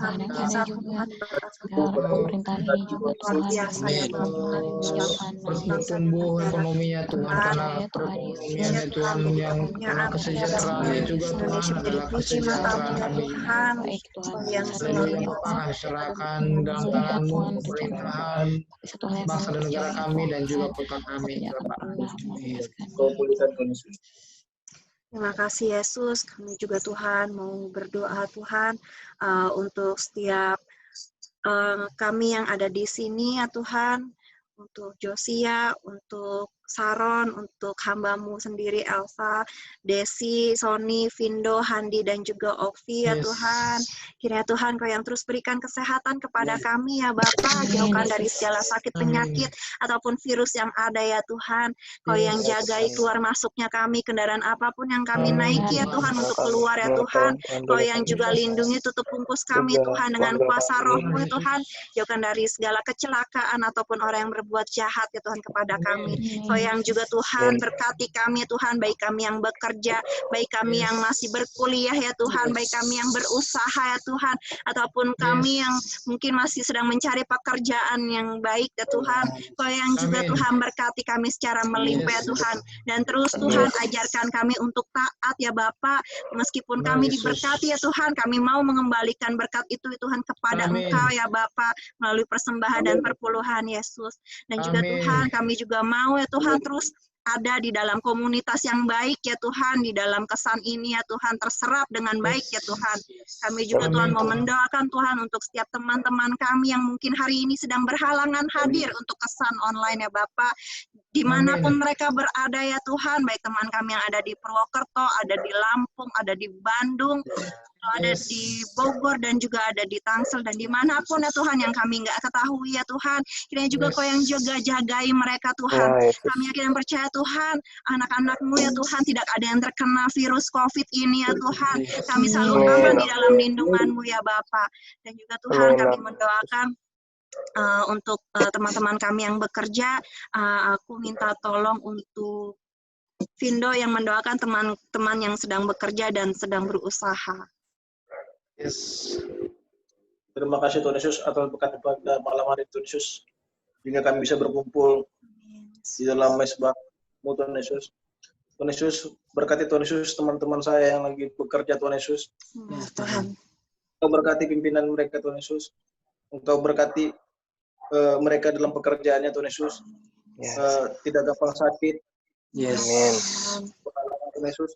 pemerintahan ini juga Tuhan bertumbuh ekonominya Tuhan, karena perekonomiannya Tuhan yang karena kesejahteraannya juga Tuhan adalah kesejahteraan kami. Haleluya Bapak, kami serahkan dalam tangan-Mu pemerintahan bangsa dan negara kami dan juga kota kami Bapak. Terima kasih Yesus, kami juga Tuhan mau berdoa Tuhan untuk setiap kami yang ada di sini ya Tuhan, untuk Josia, untuk Saron, untuk hamba-Mu sendiri Elsa, Desi, Sony, Vindo, Handi, dan juga Ovi ya Tuhan. Kiranya Tuhan Kau yang terus berikan kesehatan kepada kami ya Bapa, jauhkan dari segala sakit penyakit ataupun virus yang ada ya Tuhan. Kau yang jagai keluar masuknya kami, kendaraan apapun yang kami naiki ya Tuhan untuk keluar ya Tuhan. Kau yang juga lindungi, tutup bungkus kami Tuhan dengan kuasa Roh-Mu ya Tuhan. Jauhkan dari segala kecelakaan ataupun orang yang berbuat jahat ya Tuhan kepada kami. Kau yang juga Tuhan berkati kami Tuhan, baik kami yang bekerja, baik kami yang masih berkuliah ya Tuhan, baik kami yang berusaha ya Tuhan, ataupun kami yang mungkin masih sedang mencari pekerjaan yang baik ya Tuhan. Kau yang juga Tuhan berkati kami secara melimpah ya Tuhan, dan terus Tuhan ajarkan kami untuk taat ya Bapa, meskipun kami diberkati ya Tuhan, kami mau mengembalikan berkat itu Tuhan kepada Engkau ya Bapa, melalui persembahan dan perpuluhan Yesus. Dan juga Tuhan, kami juga mau ya Tuhan terus ada di dalam komunitas yang baik ya Tuhan, di dalam kesan ini ya Tuhan, terserap dengan baik ya Tuhan. Kami juga Tuhan mau mendoakan Tuhan untuk setiap teman-teman kami yang mungkin hari ini sedang berhalangan hadir untuk kesan online ya Bapak, dimanapun mereka berada ya Tuhan, baik teman kami yang ada di Purwokerto, ada di Lampung, ada di Bandung, ada di Bogor, dan juga ada di Tangsel, dan dimanapun ya Tuhan yang kami nggak ketahui ya Tuhan, kiranya juga Kau yang jaga-jagai mereka Tuhan. Kami yakin dan percaya Tuhan, anak-anak-Mu ya Tuhan, tidak ada yang terkena virus COVID ini ya Tuhan. Kami selalu aman di dalam lindungan-Mu ya Bapa. Dan juga Tuhan, kami mendoakan untuk teman-teman kami yang bekerja, aku minta tolong untuk Vindo yang mendoakan teman-teman yang sedang bekerja dan sedang berusaha. Terima kasih Tuhan Yesus atas berkat pada malam hari Tuhan Yesus, hingga kami bisa berkumpul di dalam mesbah-Mu Tuhan Yesus. Tuhan Yesus, berkati Tuhan Yesus teman-teman saya yang lagi bekerja Tuhan Yesus. Ya, Tuhan. Engkau berkati pimpinan mereka Tuhan Yesus. Engkau berkati mereka dalam pekerjaannya Tuhan Yesus. Yes. Tidak gampang sakit. Yes. Amin. Tuhan Yesus.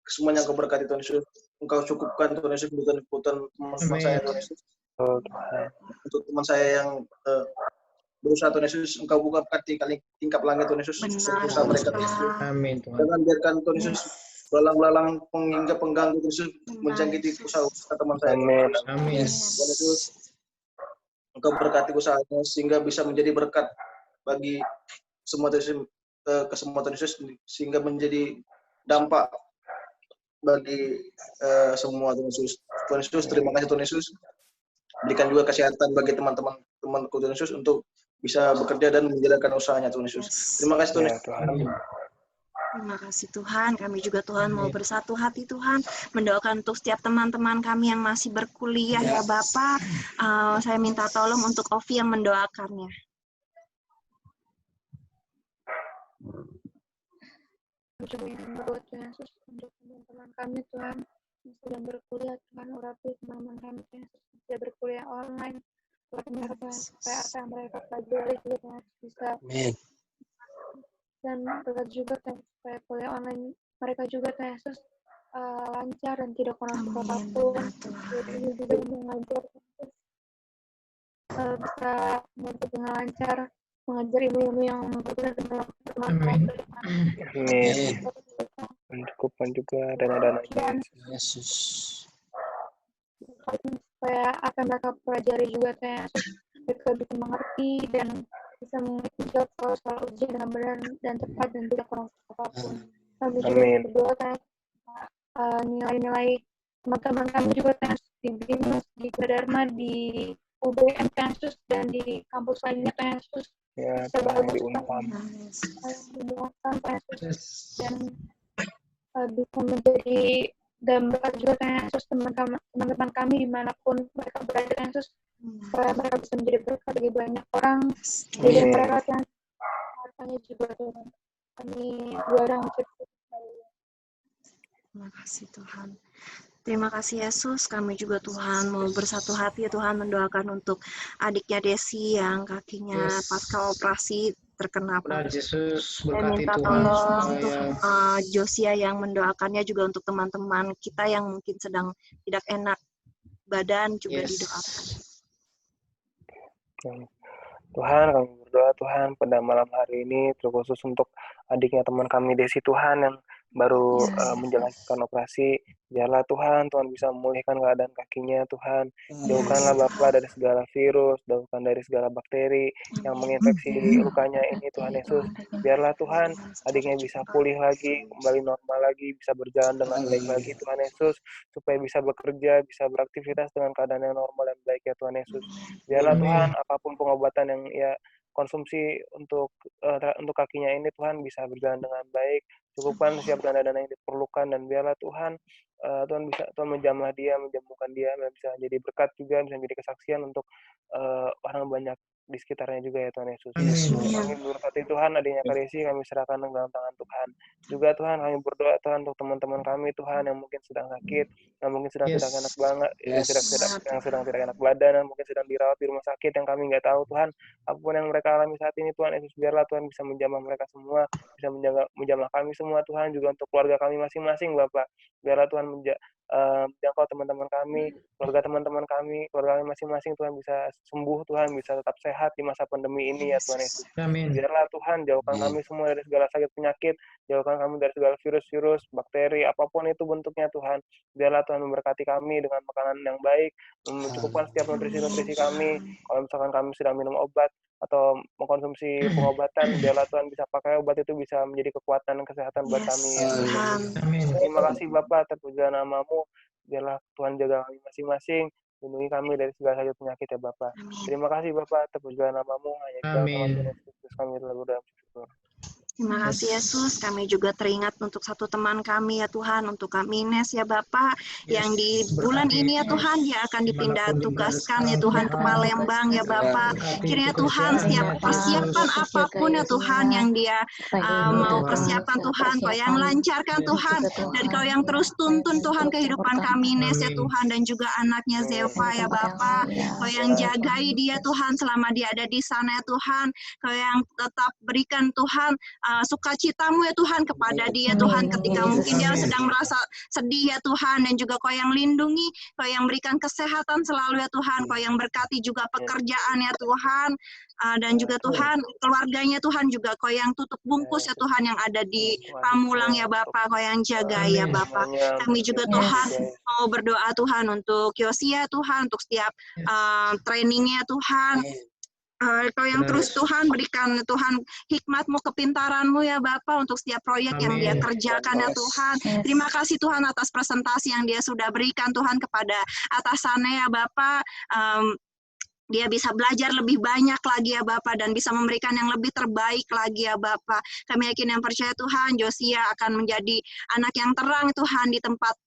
Semuanya Engkau berkati Tuhan Yesus. Engkau cukupkan Tuhan Yesus kebutuhan teman-teman saya Tuhan Yesus. Oh, Tuhan. Untuk teman saya yang berusaha Tuhan Yesus, Engkau buka kali tingkap langit Tuhan Yesus untuk usaha mereka Tuhan Yesus. Amin Tuhan. Jangan biarkan Tuhan Yesus belalang-belalang hingga pengganggu Tuhan Yesus menjangkiti usaha teman saya. Amin. Amin. Tuhan Yesus, Engkau berkati usahanya sehingga bisa menjadi berkat bagi semua Tuhan Yesus, ke semua Tuhan Yesus, sehingga menjadi dampak bagi semua Tuhan Yesus. Tuhan Yesus, terima kasih Tuhan Yesus. Berikan juga kesehatan bagi teman-temanku Tuhan Yesus untuk bisa bekerja dan menjalankan usahanya Tuhan Yesus. Terima kasih Tuhan Ya, Yesus. Tuhan. Terima kasih Tuhan, kami juga Tuhan mau bersatu hati Tuhan, mendoakan untuk setiap teman-teman kami yang masih berkuliah ya Bapak. Saya minta tolong untuk Ovi yang mendoakannya. Berbuat Tuhan Yesus untuk teman-teman kami Tuhan yang sedang berkuliah Tuhan, urapi teman-teman kami Tuhan Yesus yang sudah berkuliah online, buat mereka supaya apa yang mereka pelajari juga Tuhan bisa, Amin. dan berkat juga Tuhan supaya kuliah online mereka juga Tuhan Yesus lancar dan tidak kurang apapun. Ini juga mengajar bisa mengajar dengan lancar, mengajar ilmu-ilmu yang berbeda dengan Amin. Amin. Mencukupkan juga dana-dananya. Yesus. supaya apa yang mereka pelajari juga mereka bisa mengerti dan bisa menjawab soal ujian dengan benar dan tepat dan tidak kurang apapun. Kami juga Amin. berdoa nilai-nilai teman-teman kami juga di BINUS, di Dharma, di UBM Kasus dan di kampus lainnya Kasus Ya, bisa Tuhan, bagus di Unpam. dimuatkan Kasus Yes. dan bisa menjadi dan berkat juga Kasus teman-teman kami dimanapun mereka berada Kasus supaya mereka bisa menjadi berkat bagi banyak orang. Jadi Amin. mereka kan hartanya juga Tuhan. Kami dorong Terima kasih Tuhan. Terima kasih Yesus, kami juga Tuhan mau bersatu hati Tuhan mendoakan untuk adiknya Desi yang kakinya pasca operasi terkena Benar Yesus, Saya berkati minta Tuhan tolong untuk supaya Josia yang mendoakannya juga untuk teman-teman kita yang mungkin sedang tidak enak badan juga didoakan. Tuhan, kami berdoa Tuhan pada malam hari ini terkhusus untuk adiknya teman kami Desi Tuhan yang baru menjalankan operasi. Biarlah Tuhan bisa memulihkan keadaan kakinya Tuhan. Jauhkanlah Bapa dari segala virus, jauhkan dari segala bakteri yang menginfeksi lukanya ini Tuhan Yesus. Biarlah Tuhan adiknya bisa pulih lagi, kembali normal lagi, bisa berjalan dengan baik lagi Tuhan Yesus, supaya bisa bekerja, bisa beraktivitas dengan keadaan yang normal dan baik ya Tuhan Yesus. Biarlah Tuhan apapun pengobatan yang ia konsumsi untuk kakinya ini Tuhan bisa berjalan dengan baik. Cukupkan setiap dana-dana yang diperlukan dan biarlah Tuhan Tuhan menjamah dia, menjamahkan dia dan bisa jadi berkat juga, bisa menjadi kesaksian untuk orang banyak di sekitarnya juga ya Tuhan Yesus. Kami berkati Tuhan adiknya Karesi, kami serahkan dalam tangan Tuhan. Juga Tuhan kami berdoa Tuhan untuk teman-teman kami Tuhan yang mungkin sedang sakit, yang mungkin sedang tidak enak banget, yang sedang tidak enak badan, yang mungkin sedang dirawat di rumah sakit yang kami nggak tahu Tuhan. Apapun yang mereka alami saat ini Tuhan Yesus, biarlah Tuhan bisa menjamah mereka semua, bisa menjamah kami semua Tuhan, juga untuk keluarga kami masing-masing Bapak. Biarlah Tuhan menjangkau teman-teman kami, keluarga teman-teman kami, keluarga kami masing-masing Tuhan bisa sembuh Tuhan, bisa tetap sehat di masa pandemi ini ya Tuhan Yesus. Amin. Biarlah Tuhan jauhkan kami semua dari segala sakit penyakit, jauhkan kami dari segala virus-virus, bakteri, apapun itu bentuknya Tuhan. Biarlah Tuhan memberkati kami dengan makanan yang baik, mencukupkan setiap nutrisi-nutrisi kami. Kalau misalkan kami sedang minum obat atau mengkonsumsi pengobatan, biarlah Tuhan bisa pakai obat itu bisa menjadi kekuatan dan kesehatan buat kami ya Tuhan. Amin. Terima kasih Bapak, terpujilah namamu. Biarlah Tuhan jaga kami masing-masing, lindungi kami dari segala sakit penyakit ya Bapak. Terima kasih Bapak, terpujilah namamu. Hanya di dalam nama Amin. Tuhan Yesus Kristus kami telah berdoa bersyukur. Terima kasih Yesus, kami juga teringat untuk satu teman kami ya Tuhan, untuk kami Ines ya Bapak, yang di bulan ini ya Tuhan, dia akan dipindah tugaskan ya Tuhan ke Palembang ya Bapak. Kiranya Tuhan, setiap persiapan apapun ya Tuhan yang dia mau persiapkan Tuhan, Kau yang lancarkan Tuhan, dan Kau yang terus tuntun Tuhan kehidupan kami Ines ya Tuhan, dan juga anaknya Zelva ya Bapak. Kau yang jagai dia Tuhan selama dia ada di sana ya Tuhan, Kau yang tetap berikan Tuhan sukacitamu ya Tuhan kepada dia Tuhan ketika mungkin dia sedang merasa sedih ya Tuhan, dan juga Kau yang lindungi, Kau yang berikan kesehatan selalu ya Tuhan, Kau yang berkati juga pekerjaan ya Tuhan, dan juga Tuhan keluarganya Tuhan juga Kau yang tutup bungkus ya Tuhan yang ada di Pamulang ya Bapak, Kau yang jaga ya Bapak. Kami juga Tuhan mau berdoa Tuhan untuk Yosia Tuhan, untuk setiap trainingnya Tuhan. Kau yang terus Tuhan berikan Tuhan hikmat-Mu, kepintaran-Mu ya Bapak untuk setiap proyek yang dia kerjakan ya Tuhan. Terima kasih Tuhan atas presentasi yang dia sudah berikan Tuhan kepada atasannya ya Bapak. Dia bisa belajar lebih banyak lagi ya Bapak, dan bisa memberikan yang lebih terbaik lagi ya Bapak. Kami yakin yang percaya Tuhan, Josia akan menjadi anak yang terang Tuhan di tempat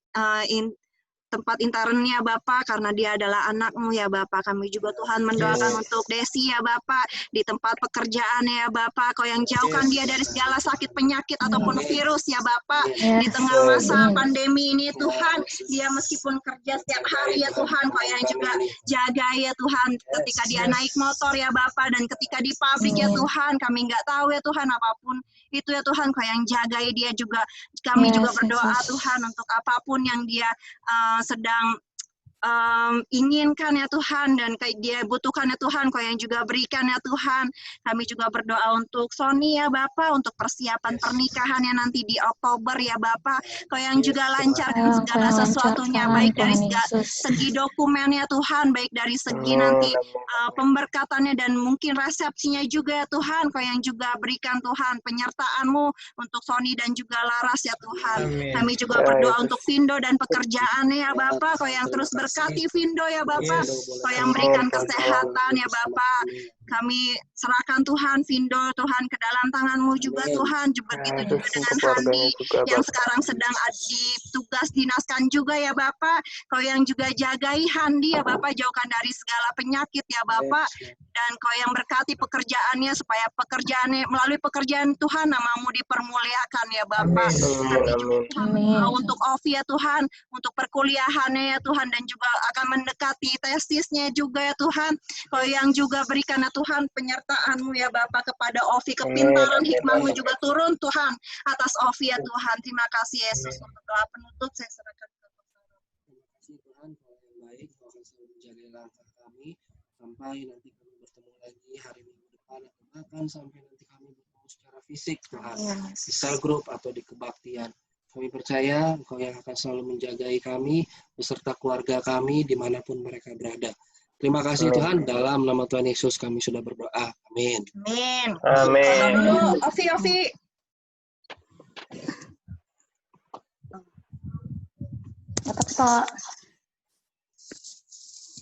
tempat internnya Bapak, karena dia adalah anak-Mu ya Bapak. Kami juga Tuhan mendoakan untuk Desi ya Bapak, di tempat pekerjaannya ya Bapak, Kau yang jauhkan dia dari segala sakit penyakit ataupun virus ya Bapak. Di tengah masa pandemi ini Tuhan, dia meskipun kerja setiap hari ya Tuhan, Kau yang juga jaga ya Tuhan, ketika dia naik motor ya Bapak, dan ketika di pabrik ya Tuhan, kami nggak tahu ya Tuhan, apapun itu ya Tuhan, Kau yang jagai dia juga. Kami juga berdoa Tuhan untuk apapun yang dia sedang inginkan ya Tuhan, dan dia butuhkan ya Tuhan, Kau yang juga berikan ya Tuhan. Kami juga berdoa untuk Sony ya Bapak, untuk persiapan pernikahannya nanti di Oktober ya Bapak. Kau yang juga lancarkan segala sesuatunya, baik dari segi dokumen ya Tuhan, baik dari segi nanti pemberkatannya dan mungkin resepsinya juga ya Tuhan. Kau yang juga berikan Tuhan penyertaan-Mu untuk Sony dan juga Laras ya Tuhan. Kami juga berdoa untuk Vindo dan pekerjaannya ya Bapak. Kau yang terus berkati Vindo ya Bapak, Kau yang berikan kesehatan ya Bapak. Kami serahkan Tuhan Vindo Tuhan ke dalam tangan-Mu juga Tuhan. Begitu juga dengan Handi yang sekarang sedang ditugas dinaskan juga ya Bapak. Kau yang juga jagai Handi ya Bapak, jauhkan dari segala penyakit ya Bapak, dan Kau yang berkati pekerjaannya supaya pekerjaannya, melalui pekerjaan Tuhan nama-Mu dipermuliakan ya Bapak. Kami juga untuk Ovi ya Tuhan, untuk perkuliahannya ya Tuhan, dan juga akan mendekati tesisnya juga ya Tuhan. Kau yang juga berikan ya Tuhan penyertaan-Mu ya Bapak kepada Ovi, kepintaran hikmah-Mu juga turun Tuhan atas Ovi ya Tuhan. Terima kasih Yesus. Untuk doa penutup saya serahkan ke Tuhan. Terima kasih Tuhan, Kau yang baik, Kau akan selalu menjaga langkah kami sampai nanti kami bertemu lagi hari Minggu depan, atau bahkan sampai nanti kami bertemu secara fisik Tuhan, di cell group atau di kebaktian. Kami percaya Engkau yang akan selalu menjagai kami beserta keluarga kami dimanapun mereka berada. Terima kasih Tuhan, dalam nama Tuhan Yesus kami sudah berdoa. Amin. Amin. Amin. Foto dulu, Ovi.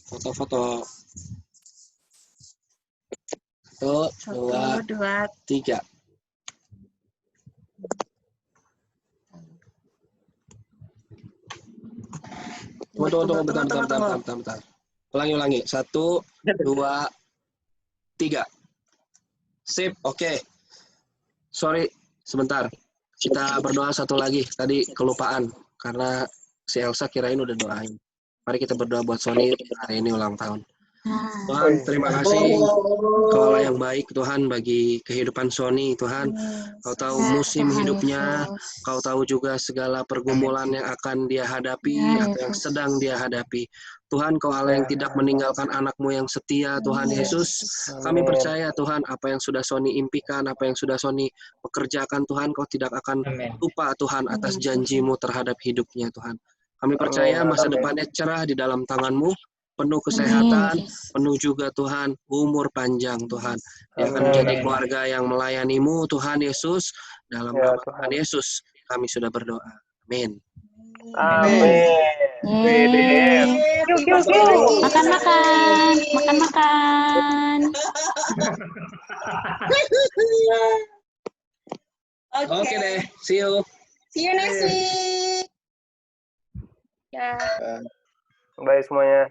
Foto-foto. 1, 2, 3. Tunggu, bentar. Ulangi. 1, 2, 3. Sip, oke. Sorry, sebentar. Kita berdoa satu lagi. Tadi kelupaan, karena si Elsa kirain udah doain. Mari kita berdoa buat Sony hari ini ulang tahun. Tuhan, terima kasih Kau Allah yang baik Tuhan bagi kehidupan Sony Tuhan. Kau tahu musim hidupnya, Kau tahu juga segala pergumulan yang akan dia hadapi atau yang sedang dia hadapi. Tuhan, Kau Allah yang tidak meninggalkan anak-Mu yang setia Tuhan Yesus. Kami percaya Tuhan apa yang sudah Sony impikan, apa yang sudah Sony pekerjakan Tuhan, Kau tidak akan lupa Tuhan atas janji-Mu terhadap hidupnya Tuhan. Kami percaya masa depannya cerah di dalam tangan-Mu, penuh kesehatan, penuh juga Tuhan, umur panjang Tuhan. Dia akan menjadi keluarga yang melayani-Mu Tuhan Yesus. Dalam nama Tuhan Yesus kami sudah berdoa. Amin. Amin. Makan. Oke deh, see you. See you next week. Ya. Bye semuanya.